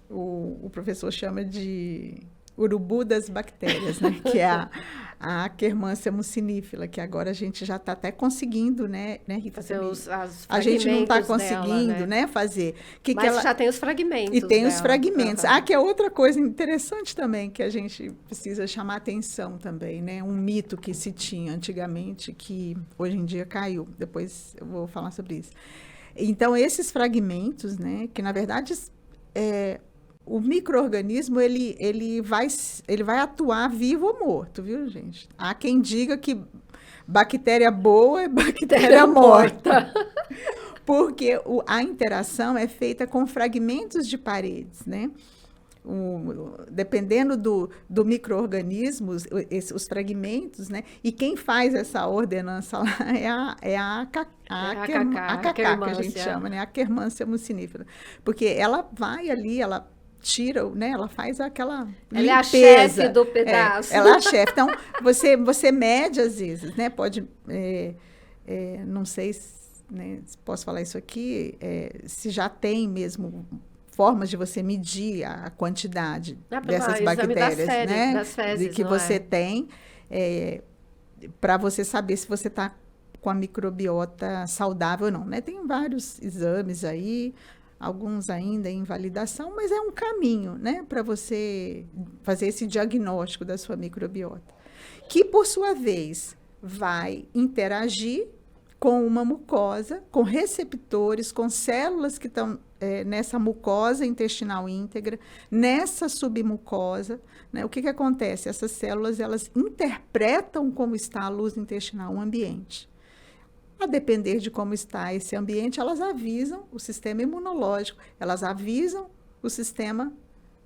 [SPEAKER 2] o professor chama de urubu das bactérias, né? Que é a Akkermansia mucinifera, que agora a gente já está até conseguindo, né, Rita? A gente não está conseguindo,
[SPEAKER 1] dela,
[SPEAKER 2] né, fazer.
[SPEAKER 1] Mas já tem os fragmentos.
[SPEAKER 2] E tem os fragmentos. Que é outra coisa interessante também, que a gente precisa chamar atenção também, né? Um mito que se tinha antigamente, que hoje em dia caiu. Depois eu vou falar sobre isso. Então, esses fragmentos, né, que na verdade o micro-organismo ele vai atuar vivo ou morto, viu, gente? Há quem diga que bactéria boa é bactéria morta. Porque a interação é feita com fragmentos de paredes, né? Dependendo do micro-organismo, os fragmentos, né? E quem faz essa ordenança lá é a Akkermansia, que a gente chama, né? A Akkermansia mucinifera. Porque ela vai ali, ela tira, né? Ela faz aquela
[SPEAKER 1] ela
[SPEAKER 2] limpeza.
[SPEAKER 1] É a chefe do pedaço.
[SPEAKER 2] Ela é a chefe. Então, você mede às vezes, né? Pode, não sei se posso falar isso aqui, se já tem mesmo formas de você medir a quantidade dessas bactérias, né?
[SPEAKER 1] Das fezes,
[SPEAKER 2] que você tem, para você saber se você está com a microbiota saudável ou não, né? Tem vários exames aí, alguns ainda em validação, mas é um caminho, né, para você fazer esse diagnóstico da sua microbiota, que, por sua vez, vai interagir com uma mucosa, com receptores, com células que estão nessa mucosa intestinal íntegra, nessa submucosa, né? O que acontece? Essas células, elas interpretam como está a luz intestinal, o ambiente. A depender de como está esse ambiente, elas avisam o sistema imunológico, elas avisam o sistema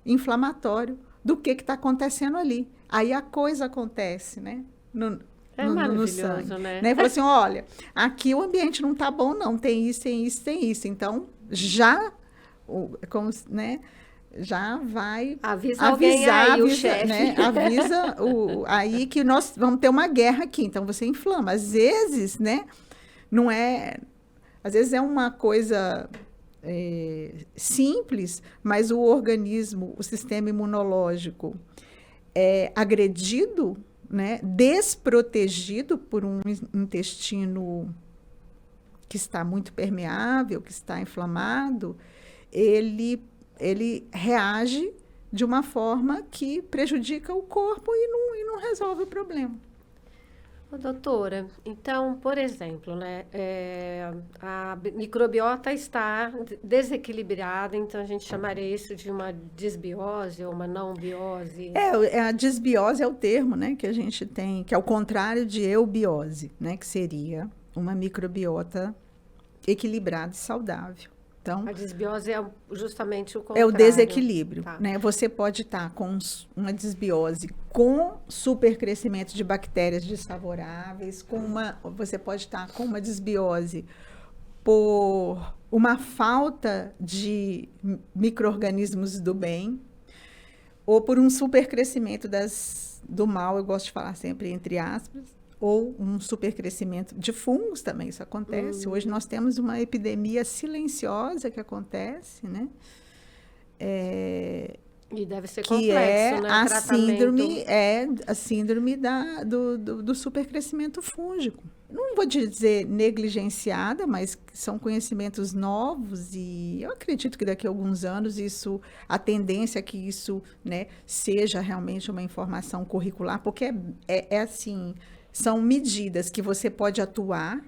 [SPEAKER 2] inflamatório do que está acontecendo ali. Aí a coisa acontece, né? No sangue, né? Fala assim, olha, aqui o ambiente não está bom, não, tem isso, tem isso, tem isso. Então, já vai
[SPEAKER 1] avisar aí, o chefe.
[SPEAKER 2] Né? Avisa aí que nós vamos ter uma guerra aqui. Então, você inflama. Às vezes, né? Não é... Às vezes é uma coisa simples, mas o organismo, o sistema imunológico é agredido, né? Desprotegido por um intestino que está muito permeável, que está inflamado, ele reage de uma forma que prejudica o corpo e não resolve o problema.
[SPEAKER 1] Doutora, então, por exemplo, né, a microbiota está desequilibrada, então a gente chamaria isso de uma disbiose ou uma não biose?
[SPEAKER 2] A disbiose é o termo, né, que a gente tem, que é o contrário de eubiose, né, que seria uma microbiota equilibrada e saudável. Então,
[SPEAKER 1] a disbiose é justamente o contrário.
[SPEAKER 2] É o desequilíbrio,
[SPEAKER 1] tá,
[SPEAKER 2] né? Você pode estar com uma disbiose com supercrescimento de bactérias desfavoráveis, você pode estar com uma disbiose por uma falta de micro-organismos do bem, ou por um supercrescimento do mal, eu gosto de falar sempre entre aspas, ou um supercrescimento de fungos também, isso acontece. Hoje nós temos uma epidemia silenciosa que acontece, né?
[SPEAKER 1] E deve ser
[SPEAKER 2] que
[SPEAKER 1] complexo, né?
[SPEAKER 2] A síndrome do supercrescimento fúngico. Não vou dizer negligenciada, mas são conhecimentos novos e eu acredito que daqui a alguns anos a tendência é que isso, né, seja realmente uma informação curricular, porque assim... São medidas que você pode atuar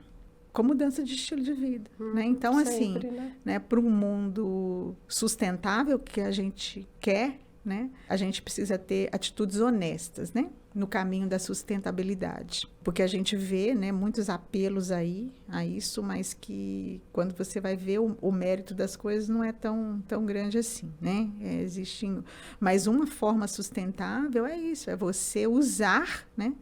[SPEAKER 2] com mudança de estilo de vida, né? Então, sempre, assim, né, para um mundo sustentável que a gente quer, né, a gente precisa ter atitudes honestas, né, no caminho da sustentabilidade. Porque a gente vê, né, muitos apelos aí a isso, mas que quando você vai ver o mérito das coisas não é tão grande assim, né? Mas uma forma sustentável é isso, é você usar, né,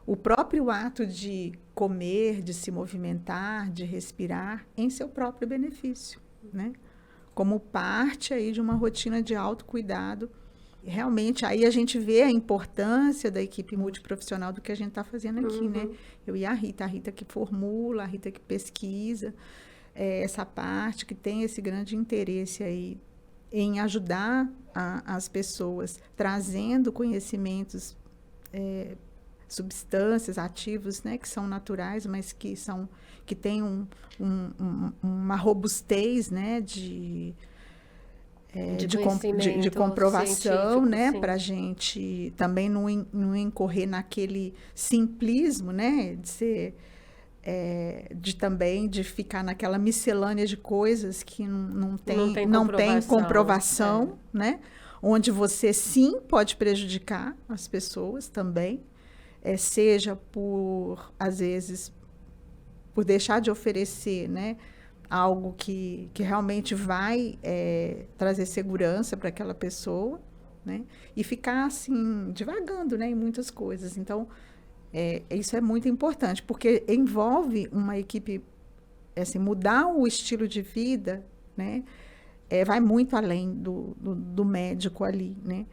[SPEAKER 2] o próprio ato de comer, de se movimentar, de respirar em seu próprio benefício, né? Como parte aí de uma rotina de autocuidado realmente, aí a gente vê a importância da equipe multiprofissional do que a gente está fazendo aqui, né? Eu e a Rita que formula, a Rita que pesquisa, essa parte, que tem esse grande interesse aí em ajudar as pessoas, trazendo conhecimentos, substâncias, ativos, né, que são naturais, mas que têm uma robustez, né, de comprovação, né, para a gente também não incorrer naquele simplismo, né, de ser, de ficar naquela miscelânea de coisas que não tem comprovação, né, onde você sim pode prejudicar as pessoas também, seja por, às vezes, por deixar de oferecer, né, algo que realmente vai trazer segurança para aquela pessoa, né? E ficar, assim, divagando, né, em muitas coisas. Então, isso é muito importante, porque envolve uma equipe, assim, mudar o estilo de vida, né? Vai muito além do médico ali, né?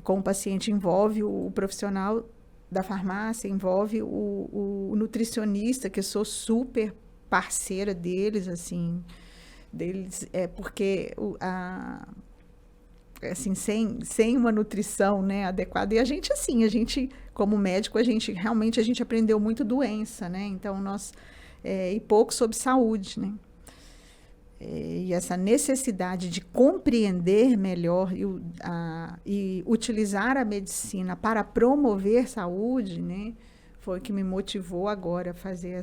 [SPEAKER 2] Com o paciente, envolve o profissional da farmácia, envolve o nutricionista, que eu sou super parceira deles, assim, porque assim, sem uma nutrição, né, adequada, e a gente, como médico, a gente aprendeu muito doença, né, então e pouco sobre saúde, né, e essa necessidade de compreender melhor e utilizar a medicina para promover saúde, né, foi o que me motivou agora a fazer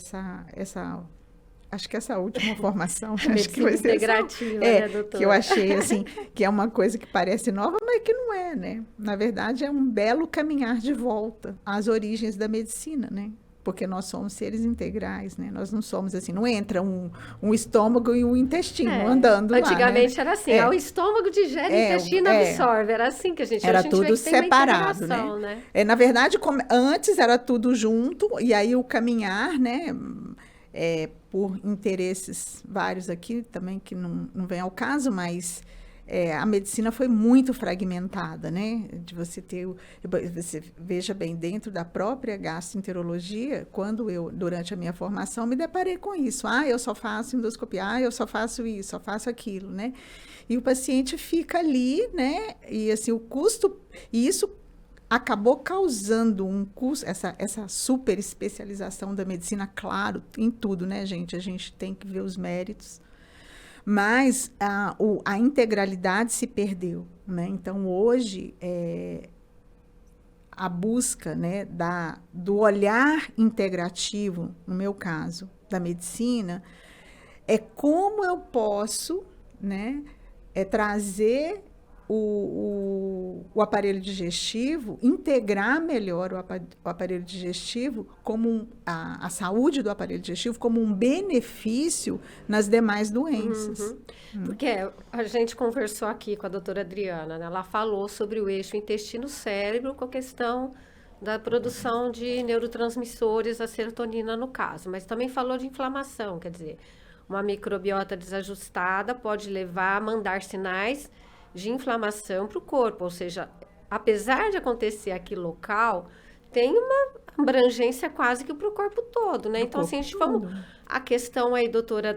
[SPEAKER 2] acho que essa última formação, acho que vai ser
[SPEAKER 1] integrativa, né, doutora?
[SPEAKER 2] Que eu achei, assim, que é uma coisa que parece nova, mas que não é, né? Na verdade, é um belo caminhar de volta às origens da medicina, né? Porque nós somos seres integrais, né? Nós não somos assim, não entra um estômago e um intestino andando
[SPEAKER 1] antigamente
[SPEAKER 2] lá, né?
[SPEAKER 1] era assim, o estômago digere, o intestino absorve, era assim que a gente...
[SPEAKER 2] Era tudo separado, né? Na verdade, antes era tudo junto, e aí o caminhar, né? Por interesses vários aqui também, que não vem ao caso, mas a medicina foi muito fragmentada, né? De você você veja bem, dentro da própria gastroenterologia, quando eu, durante a minha formação, me deparei com isso. Eu só faço endoscopia, eu só faço isso, só faço aquilo, né? E o paciente fica ali, né? E assim, o custo, e isso acabou causando um custo, essa super especialização da medicina, claro, em tudo, né, gente? A gente tem que ver os méritos, mas a integralidade se perdeu, né? Então, hoje, a busca, né, do olhar integrativo, no meu caso, da medicina, é como eu posso, né, trazer o aparelho digestivo, integrar melhor o aparelho digestivo, como a saúde do aparelho digestivo, como um benefício nas demais doenças.
[SPEAKER 1] Porque a gente conversou aqui com a doutora Adriana, né? Ela falou sobre o eixo intestino-cérebro com a questão da produção de neurotransmissores, a serotonina no caso, mas também falou de inflamação, quer dizer, uma microbiota desajustada pode levar a mandar sinais de inflamação para o corpo, ou seja, apesar de acontecer aqui local, tem uma abrangência quase que para o corpo todo, né? Então, assim, a gente vamos... A questão aí, doutora,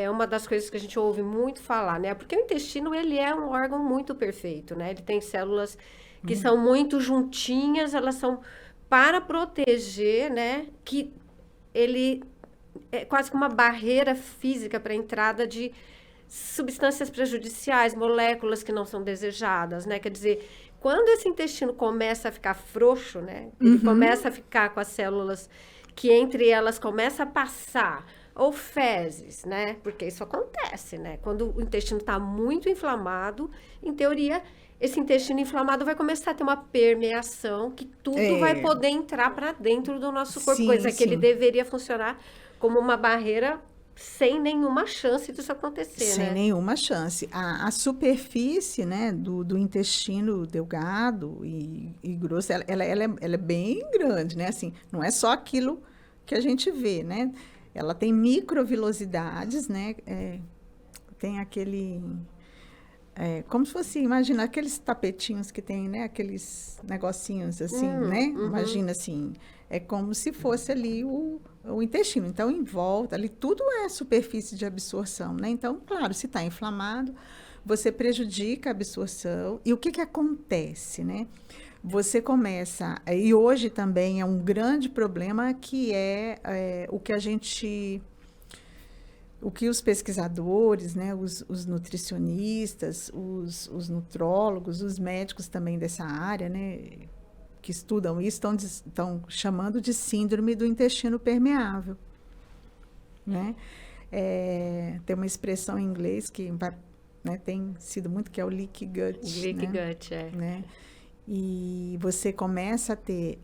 [SPEAKER 1] uma das coisas que a gente ouve muito falar, né? Porque o intestino, ele é um órgão muito perfeito, né? Ele tem células que são muito juntinhas, elas são para proteger, né? Que ele é quase que uma barreira física para a entrada de substâncias prejudiciais, moléculas que não são desejadas, né? Quer dizer, quando esse intestino começa a ficar frouxo, né? Ele começa a ficar com as células que entre elas começa a passar, ou fezes, né? Porque isso acontece, né? Quando o intestino está muito inflamado, em teoria, esse intestino inflamado vai começar a ter uma permeação que tudo vai poder entrar para dentro do nosso corpo, coisa que ele deveria funcionar como uma barreira sem nenhuma chance disso acontecer,
[SPEAKER 2] sem
[SPEAKER 1] né?
[SPEAKER 2] nenhuma chance. A superfície, né, do intestino delgado e grosso, ela é bem grande, né? Assim, não é só aquilo que a gente vê, né? Ela tem microvilosidades, né? Tem como se fosse, imagina, aqueles tapetinhos que tem, né? Aqueles negocinhos assim, né? Imagina assim, é como se fosse ali o intestino. Então, em volta, ali tudo é superfície de absorção, né? Então, claro, se está inflamado, você prejudica a absorção. E o que acontece, né? Você começa, e hoje também é um grande problema, que é o que a gente... O que os pesquisadores, né, os nutricionistas, os nutrólogos, os médicos também dessa área, né, que estudam isso, estão chamando de síndrome do intestino permeável, né? Tem uma expressão em inglês que tem sido muito, que é o leaky gut.
[SPEAKER 1] Leaky gut,
[SPEAKER 2] né? E você começa a ter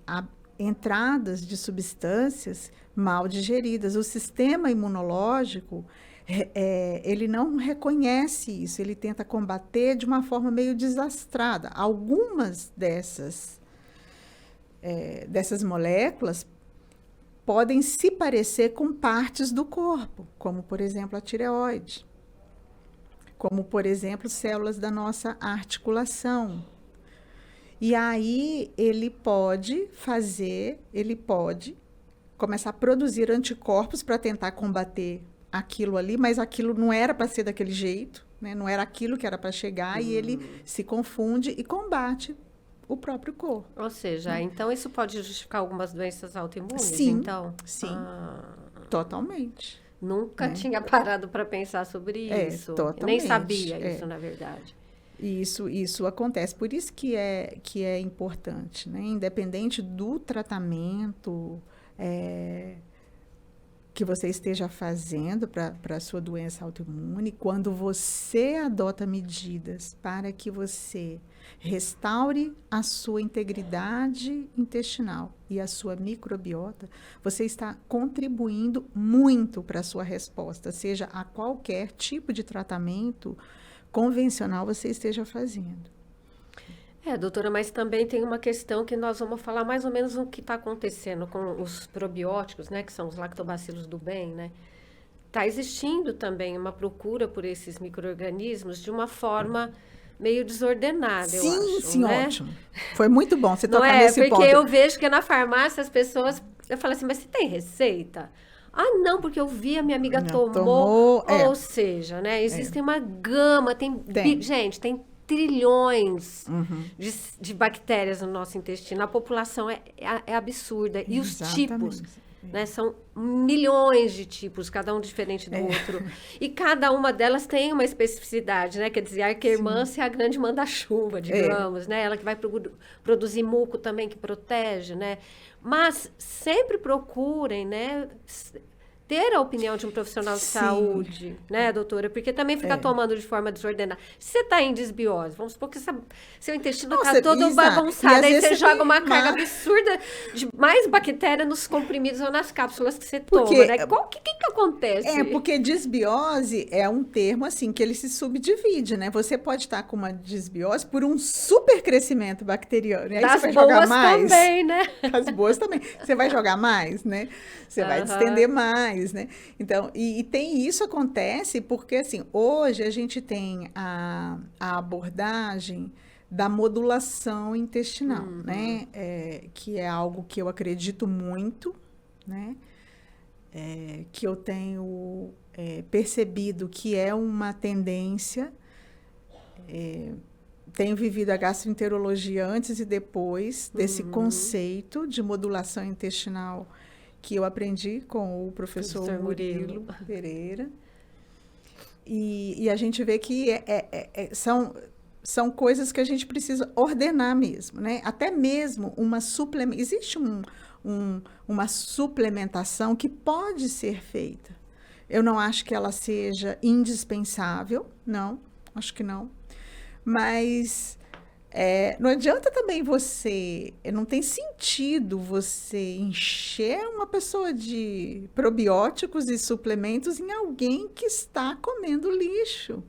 [SPEAKER 2] entradas de substâncias mal digeridas. O sistema imunológico, ele não reconhece isso, ele tenta combater de uma forma meio desastrada. Algumas dessas moléculas podem se parecer com partes do corpo, como, por exemplo, a tireoide, como, por exemplo, células da nossa articulação. E aí ele pode começar a produzir anticorpos para tentar combater aquilo ali, mas aquilo não era para ser daquele jeito, né? Não era aquilo que era para chegar, e ele se confunde e combate o próprio corpo.
[SPEAKER 1] Ou seja, então isso pode justificar algumas doenças autoimunes?
[SPEAKER 2] Sim,
[SPEAKER 1] então?
[SPEAKER 2] Sim, totalmente.
[SPEAKER 1] Nunca tinha parado para pensar sobre isso.
[SPEAKER 2] Totalmente.
[SPEAKER 1] Nem sabia isso, na verdade.
[SPEAKER 2] Isso acontece. Por isso que é importante, né? Independente do tratamento que você esteja fazendo para a sua doença autoimune, quando você adota medidas para que você restaure a sua integridade intestinal e a sua microbiota, você está contribuindo muito para a sua resposta, seja a qualquer tipo de tratamento convencional você esteja fazendo.
[SPEAKER 1] Doutora, mas também tem uma questão que nós vamos falar mais ou menos o que está acontecendo com os probióticos, né, que são os lactobacilos do bem, né? Está existindo também uma procura por esses micro-organismos de uma forma meio desordenada, eu acho.
[SPEAKER 2] Sim,
[SPEAKER 1] né?
[SPEAKER 2] Ótimo. Foi muito bom você tocar nesse ponto.
[SPEAKER 1] Porque eu vejo que na farmácia as pessoas... Eu falo assim, mas você tem receita? Ah, não, porque eu vi, a minha amiga tomou. Ou seja, né? Existe uma gama, gente, tem trilhões de bactérias no nosso intestino. A população é absurda. E os tipos, né? São milhões de tipos, cada um diferente do outro. E cada uma delas tem uma especificidade, né? Quer dizer, a Akkermansia é a grande manda-chuva, digamos, né? Ela que vai produzir muco também, que protege, né? Mas sempre procurem, né, ter a opinião de um profissional de saúde, né, doutora? Porque também ficar tomando de forma desordenada. Se você está em desbiose, vamos supor que seu intestino está todo bagunçado, aí você joga uma carga absurda de mais bactéria nos comprimidos ou nas cápsulas que você toma, né? O que acontece?
[SPEAKER 2] Porque desbiose é um termo, assim, que ele se subdivide, né? Você pode estar com uma desbiose por um super crescimento bacteriano. E aí
[SPEAKER 1] das
[SPEAKER 2] você vai
[SPEAKER 1] boas
[SPEAKER 2] jogar mais.
[SPEAKER 1] Também, né?
[SPEAKER 2] As boas também. Você vai jogar mais, né? Você vai distender mais. Né? Então, e tem isso acontece porque, assim, hoje a gente tem a abordagem da modulação intestinal, né? Que é algo que eu acredito muito, né? Que eu tenho percebido que é uma tendência. Tenho vivido a gastroenterologia antes e depois desse conceito de modulação intestinal que eu aprendi com o professor Murilo Pereira. E a gente vê que são coisas que a gente precisa ordenar mesmo, né? Até mesmo existe uma suplementação que pode ser feita. Eu não acho que ela seja indispensável, não, acho que não. Mas não adianta também não tem sentido você encher uma pessoa de probióticos e suplementos em alguém que está comendo lixo.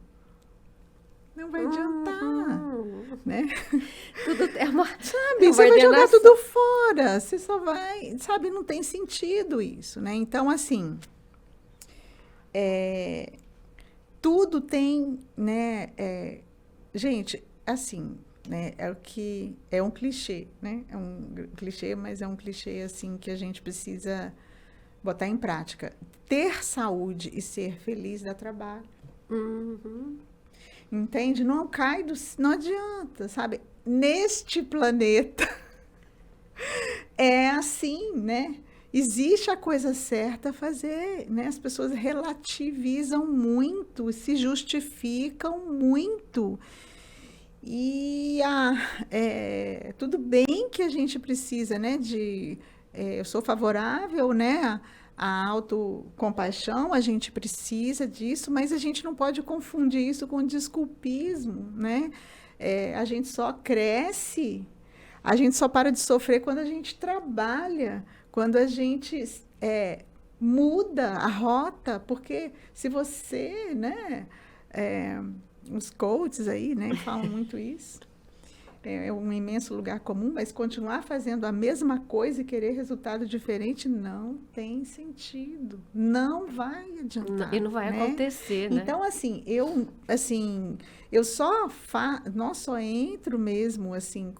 [SPEAKER 2] Não vai adiantar, né?
[SPEAKER 1] Tudo
[SPEAKER 2] você vai jogar tudo fora, você só vai, sabe, não tem sentido isso, né? Então, assim, tudo tem, né, Gente, assim, né, é um clichê, né? É um clichê, mas é um clichê assim que a gente precisa botar em prática. Ter saúde e ser feliz dá trabalho.
[SPEAKER 1] Uhum.
[SPEAKER 2] Entende? Não adianta, sabe? Neste planeta é assim, né? Existe a coisa certa a fazer, né? As pessoas relativizam muito, se justificam muito. E tudo bem que a gente precisa, né, eu sou favorável, né, à autocompaixão, a gente precisa disso, mas a gente não pode confundir isso com desculpismo, né? A gente só cresce, a gente só para de sofrer quando a gente trabalha, quando a gente muda a rota, porque se você, né, é, os coaches aí, né, falam muito isso. É um imenso lugar comum, mas continuar fazendo a mesma coisa e querer resultado diferente não tem sentido. Não vai adiantar.
[SPEAKER 1] E não vai acontecer, né?
[SPEAKER 2] Então, assim, nós só entro mesmo, assim,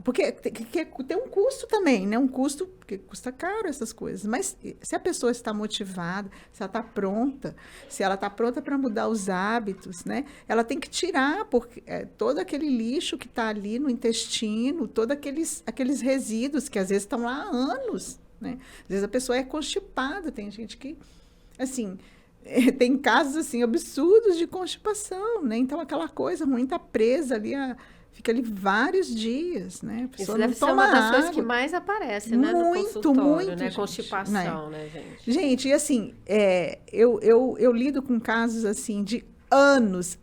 [SPEAKER 2] porque tem um custo também, né? Um custo, porque custa caro essas coisas. Mas se a pessoa está motivada, se ela está pronta, se ela está pronta para mudar os hábitos, né? Ela tem que tirar todo aquele lixo que está ali no intestino, todos aqueles resíduos que às vezes estão lá há anos, né? Às vezes a pessoa é constipada, tem gente que, assim, tem casos assim absurdos de constipação, né? Então aquela coisa ruim está presa ali, fica ali vários dias, né? A pessoa
[SPEAKER 1] isso deve ser uma das coisas que mais aparece, né, no consultório, né?
[SPEAKER 2] Gente,
[SPEAKER 1] Constipação, né, gente?
[SPEAKER 2] Gente, e assim, eu lido com casos assim de anos,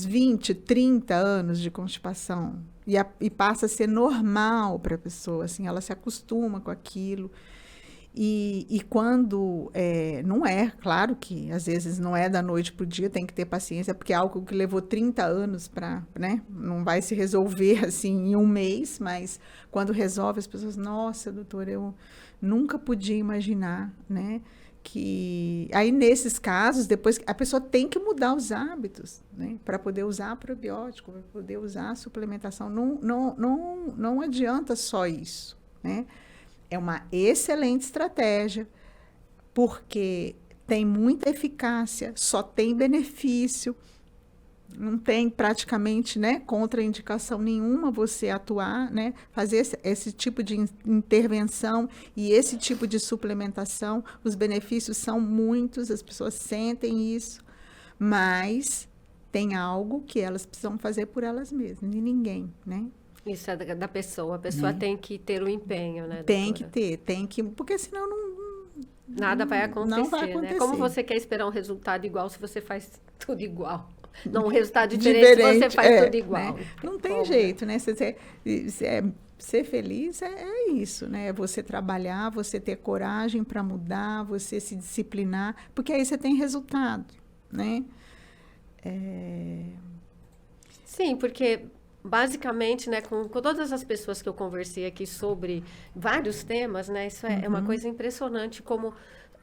[SPEAKER 2] 20, 30 anos de constipação. E passa a ser normal para a pessoa, assim, ela se acostuma com aquilo. E quando não é, claro que às vezes não é da noite para o dia, tem que ter paciência, porque é algo que levou 30 anos para, né? Não vai se resolver assim em um mês, mas quando resolve, as pessoas, nossa, doutora, eu nunca podia imaginar, né? Que aí nesses casos, depois a pessoa tem que mudar os hábitos, né? Para poder usar probiótico, para poder usar a suplementação. Não adianta só isso, né? É uma excelente estratégia, porque tem muita eficácia, só tem benefício, não tem praticamente, né, contraindicação nenhuma você atuar, né, fazer esse tipo de intervenção e esse tipo de suplementação. Os benefícios são muitos, as pessoas sentem isso, mas tem algo que elas precisam fazer por elas mesmas, e ninguém, né?
[SPEAKER 1] Isso é da pessoa. A pessoa tem que ter o empenho, né, doutora?
[SPEAKER 2] Tem que, porque senão
[SPEAKER 1] nada vai acontecer,
[SPEAKER 2] não vai acontecer,
[SPEAKER 1] né? Como você quer esperar um resultado igual se você faz tudo igual? Não, um resultado diferente se você faz tudo igual.
[SPEAKER 2] Né? Não tem jeito, né? Ser feliz é isso, né? É você trabalhar, você ter coragem para mudar, você se disciplinar, porque aí você tem resultado, né?
[SPEAKER 1] Sim, porque basicamente, né, com todas as pessoas que eu conversei aqui sobre vários temas, né, isso é uma coisa impressionante, como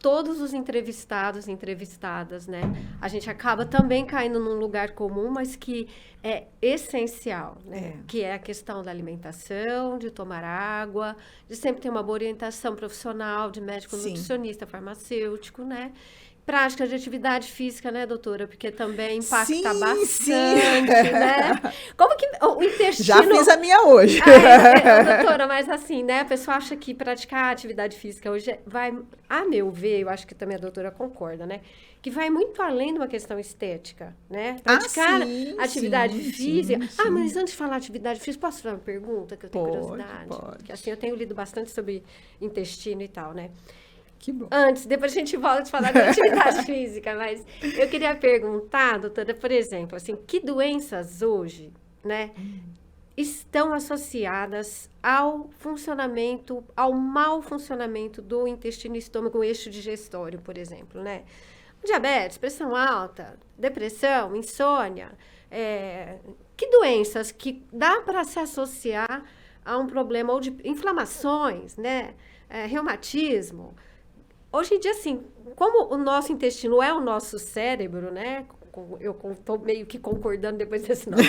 [SPEAKER 1] todos os entrevistados e entrevistadas, né, a gente acaba também caindo num lugar comum, mas que é essencial, né, que é a questão da alimentação, de tomar água, de sempre ter uma boa orientação profissional, de médico, nutricionista, farmacêutico, né, prática de atividade física, né, doutora? Porque também impacta bastante, né? Como que o intestino...
[SPEAKER 2] Já fiz a minha hoje.
[SPEAKER 1] Doutora, mas assim, né? A pessoa acha que praticar atividade física hoje vai... A meu ver, eu acho que também a doutora concorda, né? Que vai muito além de uma questão estética, né? Praticar atividade física...
[SPEAKER 2] Sim.
[SPEAKER 1] Mas antes de falar atividade física, posso fazer uma pergunta que eu tenho curiosidade?
[SPEAKER 2] Pode.
[SPEAKER 1] Porque assim, eu tenho lido bastante sobre intestino e tal, né?
[SPEAKER 2] Que bom.
[SPEAKER 1] Depois a gente volta a falar de atividade física, mas eu queria perguntar, doutora, por exemplo, assim, que doenças hoje, né, estão associadas ao funcionamento, ao mau funcionamento do intestino e estômago, o eixo digestório, por exemplo, né? Diabetes, pressão alta, depressão, insônia, que doenças que dá para se associar a um problema ou de inflamações, né, reumatismo. Hoje em dia, assim, como o nosso intestino é o nosso cérebro, né? eu estou meio que concordando depois desse nome.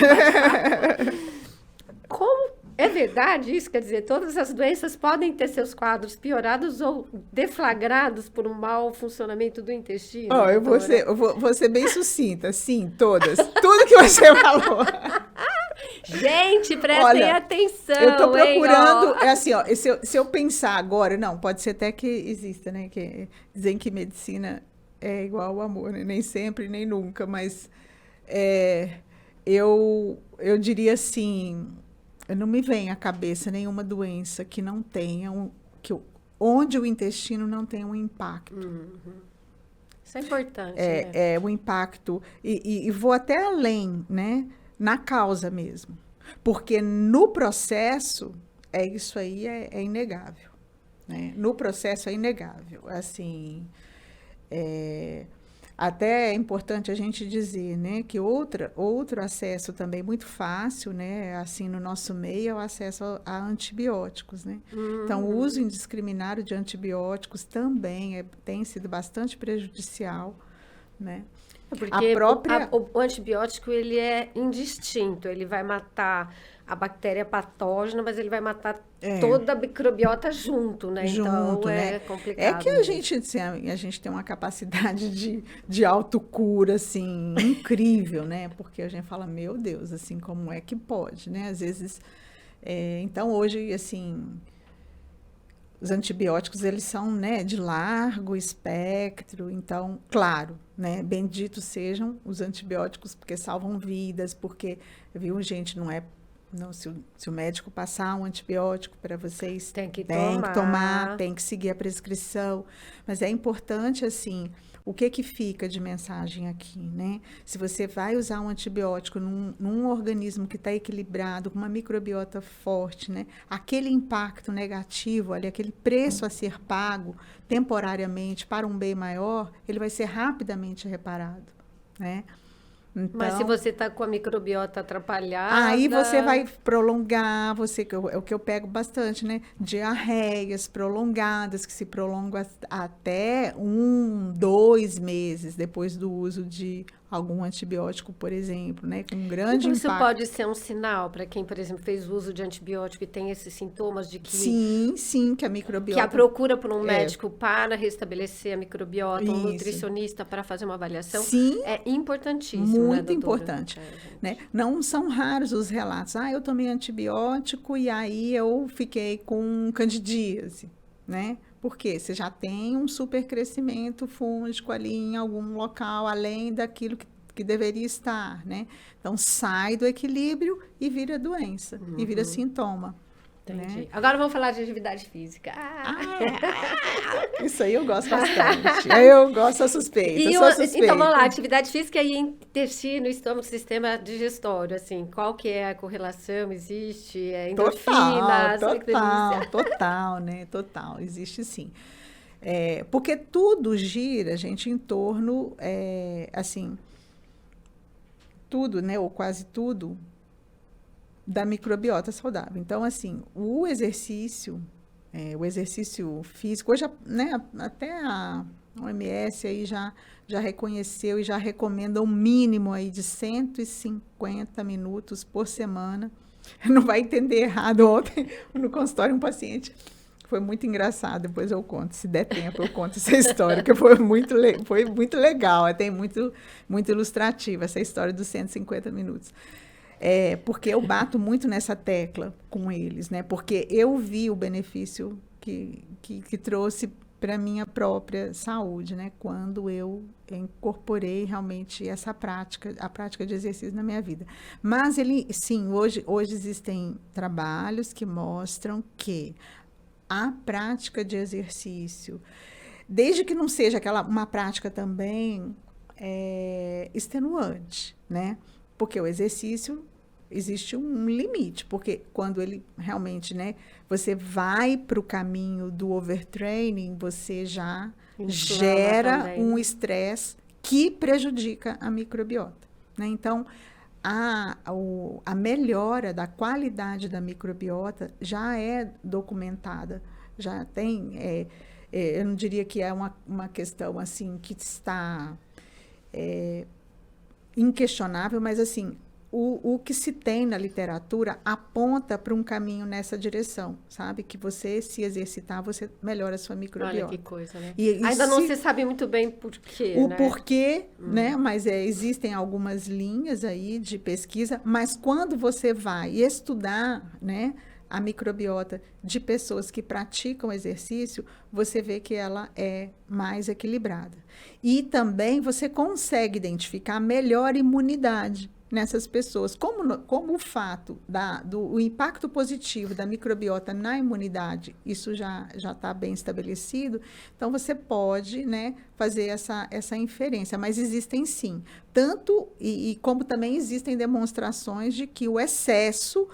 [SPEAKER 1] Como é verdade isso? Quer dizer, todas as doenças podem ter seus quadros piorados ou deflagrados por um mau funcionamento do intestino?
[SPEAKER 2] Eu vou ser bem sucinta. Sim, todas. Tudo que você falou.
[SPEAKER 1] Gente, prestem atenção.
[SPEAKER 2] Eu estou procurando, assim, se eu pensar agora, não, pode ser até que exista, né? Que dizem que medicina é igual ao amor, né? Nem sempre, nem nunca, mas eu diria assim, não me vem à cabeça nenhuma doença que não tenha, onde o intestino não tenha um impacto.
[SPEAKER 1] Isso é importante.
[SPEAKER 2] O impacto, e vou até além, né? Na causa mesmo. Porque no processo, isso aí é inegável. Né? No processo é inegável. Assim, até é importante a gente dizer, né, que outro acesso também muito fácil, né, assim, no nosso meio, é o acesso a antibióticos. Né? Então, o uso indiscriminado de antibióticos também tem sido bastante prejudicial, né?
[SPEAKER 1] Porque o antibiótico, ele é indistinto, ele vai matar a bactéria patógena, mas ele vai matar toda a microbiota junto, né? Então, é complicado.
[SPEAKER 2] É que a gente tem uma capacidade de autocura, assim, incrível, né? Porque a gente fala, meu Deus, assim, como é que pode, né? Às vezes, então, hoje, assim, os antibióticos, eles são, né, de largo espectro, então, claro, né, benditos sejam os antibióticos, porque salvam vidas, porque, viu, gente, se o médico passar um antibiótico para vocês, tem que tomar, tem que seguir a prescrição, mas é importante, assim, o que fica de mensagem aqui, né? Se você vai usar um antibiótico num organismo que está equilibrado, com uma microbiota forte, né? Aquele impacto negativo, ali, aquele preço a ser pago temporariamente para um bem maior, ele vai ser rapidamente reparado, né? Então,
[SPEAKER 1] mas se você está com a microbiota atrapalhada...
[SPEAKER 2] Aí você vai prolongar, é o que eu pego bastante, né? Diarreias prolongadas, que se prolongam até 2 meses depois do uso de algum antibiótico, por exemplo, né? Com um grande impacto.
[SPEAKER 1] Isso pode ser um sinal para quem, por exemplo, fez uso de antibiótico e tem esses sintomas de que...
[SPEAKER 2] Sim, que a microbiota...
[SPEAKER 1] Que a procura por um médico para restabelecer a microbiota, um nutricionista para fazer uma avaliação, é importantíssimo,
[SPEAKER 2] muito importante. Né? Não são raros os relatos. Eu tomei antibiótico e aí eu fiquei com candidíase, né? Porque você já tem um supercrescimento fúngico ali em algum local, além daquilo que deveria estar, né? Então, sai do equilíbrio e vira doença, e vira sintoma.
[SPEAKER 1] Entendi. Né? Agora vamos falar de atividade física.
[SPEAKER 2] Isso aí eu gosto bastante. Eu gosto, sou suspeita.
[SPEAKER 1] Então, vamos lá, atividade física e intestino, estômago, sistema digestório, assim, qual que é a correlação? Existe? Endorfina?
[SPEAKER 2] Total, né? Total, existe sim. Porque tudo gira, gente, em torno, assim, tudo, né? Ou quase tudo, da microbiota saudável. Então, assim, o exercício físico, hoje, né, até a OMS aí já reconheceu e já recomenda um mínimo aí de 150 minutos por semana. Não vai entender errado. Ontem, no consultório, um paciente, foi muito engraçado, depois eu conto, se der tempo eu conto essa história, que foi muito legal, até muito ilustrativa essa história dos 150 minutos. Porque eu bato muito nessa tecla com eles, né? Porque eu vi o benefício que trouxe para a minha própria saúde, né? Quando eu incorporei realmente a prática de exercício na minha vida. Mas hoje existem trabalhos que mostram que a prática de exercício, desde que não seja uma prática também extenuante, né? Porque o exercício, existe um limite, porque quando ele realmente, né, você vai para o caminho do overtraining, você já gera também, um estresse que prejudica a microbiota, né? Então, a melhora da qualidade da microbiota já é documentada, já tem, eu não diria que é uma questão assim que está inquestionável, mas assim, o que se tem na literatura aponta para um caminho nessa direção, sabe? Que você se exercitar, você melhora a sua microbiota.
[SPEAKER 1] Olha que coisa, né?
[SPEAKER 2] E
[SPEAKER 1] Ainda não se sabe muito bem por quê,
[SPEAKER 2] o
[SPEAKER 1] né?
[SPEAKER 2] porquê, né? Mas existem algumas linhas aí de pesquisa, mas quando você vai estudar, né, a microbiota de pessoas que praticam exercício, você vê que ela é mais equilibrada. E também você consegue identificar melhor imunidade nessas pessoas. Como o fato do impacto positivo da microbiota na imunidade, isso já está bem estabelecido, então você pode, né, fazer essa inferência, mas existem sim. Tanto, e como também existem demonstrações de que o excesso,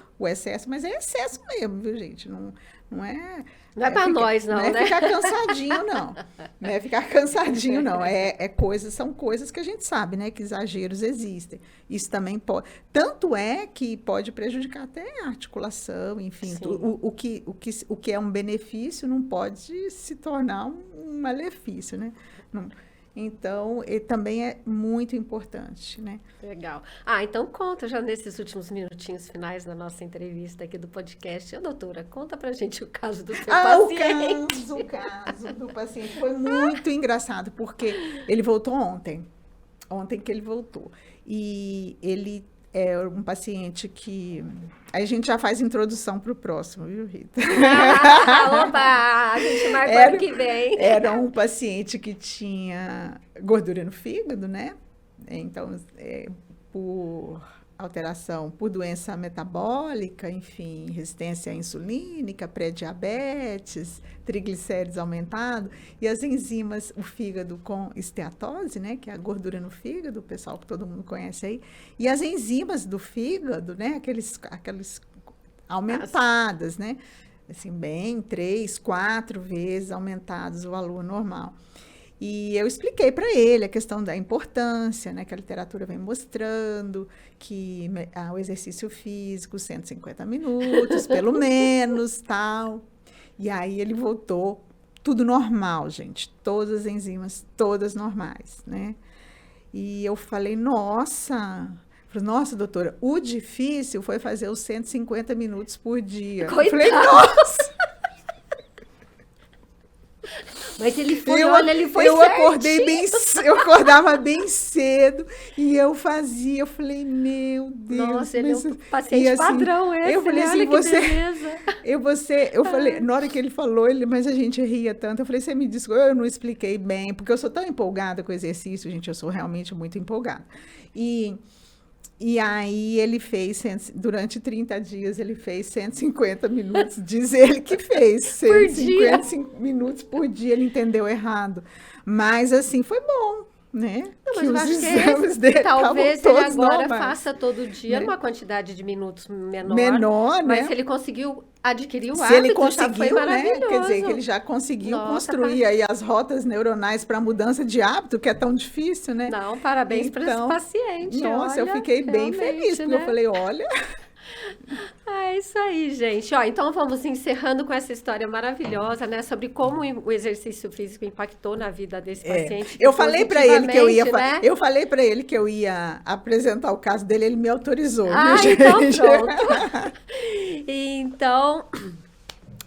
[SPEAKER 2] mas é excesso mesmo, viu, gente? Não é...
[SPEAKER 1] Não é para nós, não,
[SPEAKER 2] né?
[SPEAKER 1] Não é
[SPEAKER 2] ficar cansadinho, não. Não é ficar cansadinho, não. São coisas que a gente sabe, né? Que exageros existem. Isso também pode... Tanto é que pode prejudicar até a articulação, enfim. O que é um benefício não pode se tornar um malefício, né? Não. Então, também é muito importante, né?
[SPEAKER 1] Legal. Então conta já nesses últimos minutinhos finais da nossa entrevista aqui do podcast. Doutora, conta pra gente o caso do seu paciente.
[SPEAKER 2] O caso do paciente foi muito engraçado, porque ele voltou ontem que ele voltou. E ele é um paciente que... Aí a gente já faz introdução para o próximo, viu, Rita?
[SPEAKER 1] Opa! A gente marca ano que vem.
[SPEAKER 2] Era um paciente que tinha gordura no fígado, né? Então, por alteração, por doença metabólica, enfim, resistência insulínica, pré-diabetes, triglicéridos aumentados, e as enzimas, o fígado com esteatose, né, que é a gordura no fígado, o pessoal que todo mundo conhece aí, e as enzimas do fígado, né, aqueles aumentadas, né, assim, bem 3, 4 vezes aumentados o valor normal. E eu expliquei para ele a questão da importância, né, que a literatura vem mostrando, que o exercício físico, 150 minutos, pelo menos, tal. E aí ele voltou, tudo normal, gente, todas as enzimas, todas normais, né? E eu falei, nossa, doutora, o difícil foi fazer os 150 minutos por dia.
[SPEAKER 1] Coitado.
[SPEAKER 2] Eu falei, nossa!
[SPEAKER 1] Mas ele foi
[SPEAKER 2] eu acordava bem cedo e eu fazia, eu falei, meu Deus.
[SPEAKER 1] Nossa, ele é um paciente assim, padrão esse,
[SPEAKER 2] eu falei
[SPEAKER 1] né?
[SPEAKER 2] assim,
[SPEAKER 1] Olha que beleza.
[SPEAKER 2] Eu falei, na hora que ele falou, mas a gente ria tanto, eu falei, você me disse, eu não expliquei bem, porque eu sou tão empolgada com o exercício, gente, eu sou realmente muito empolgada. E aí ele fez, durante 30 dias, ele fez 150 minutos, diz ele que fez 150 minutos por dia, ele entendeu errado. Mas, assim, foi bom, né?
[SPEAKER 1] Não, mas eu acho que talvez ele agora faça todo dia, né? Numa quantidade de minutos menor, né? Mas se ele conseguiu adquirir o hábito, já foi maravilhoso.
[SPEAKER 2] Né? Quer dizer, que ele já conseguiu construir aí as rotas neuronais para a mudança de hábito, que é tão difícil, né?
[SPEAKER 1] Não, parabéns para esse paciente.
[SPEAKER 2] Nossa, eu fiquei bem feliz, porque eu falei, olha...
[SPEAKER 1] É isso aí, gente. Então vamos encerrando com essa história maravilhosa, né? Sobre como o exercício físico impactou na vida desse paciente.
[SPEAKER 2] Eu falei para ele que eu ia, né? Eu falei para ele que eu ia apresentar o caso dele, ele me autorizou.
[SPEAKER 1] Então pronto. Então,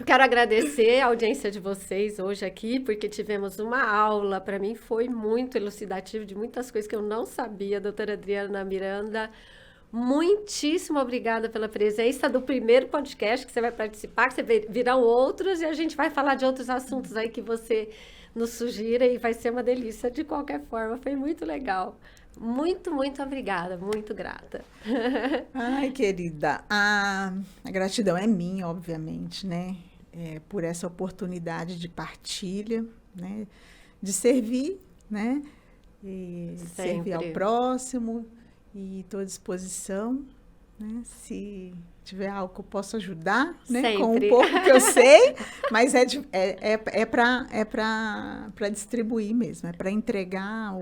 [SPEAKER 1] quero agradecer a audiência de vocês hoje aqui, porque tivemos uma aula, para mim foi muito elucidativo de muitas coisas que eu não sabia, doutora Adriana Miranda. Muitíssimo obrigada pela presença do primeiro podcast que você vai participar, que você virão outros, e a gente vai falar de outros assuntos aí que você nos sugira, e vai ser uma delícia de qualquer forma. Foi muito legal. Muito, muito obrigada, muito grata.
[SPEAKER 2] Ai, querida, a gratidão é minha, obviamente, né? Por essa oportunidade de partilha, né? De servir, né? E servir ao próximo. E estou à disposição, né? Se tiver algo que eu possa ajudar, né? Com um pouco que eu sei, mas é para distribuir mesmo, é para entregar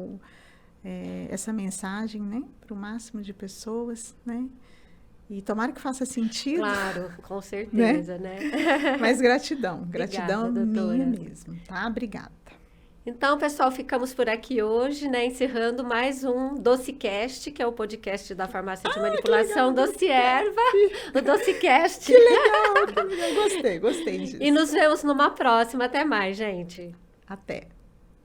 [SPEAKER 2] essa mensagem, né? Para o máximo de pessoas, né? E tomara que faça sentido.
[SPEAKER 1] Claro, com certeza, né?
[SPEAKER 2] Mas gratidão
[SPEAKER 1] Obrigada,
[SPEAKER 2] minha
[SPEAKER 1] doutora.
[SPEAKER 2] mesmo, tá? Obrigada.
[SPEAKER 1] Então, pessoal, ficamos por aqui hoje, né? Encerrando mais um Docecast, que é o podcast da Farmácia de Manipulação Docierva. O Docecast.
[SPEAKER 2] Que legal, que legal. Gostei disso.
[SPEAKER 1] E nos vemos numa próxima. Até mais, gente.
[SPEAKER 2] Até.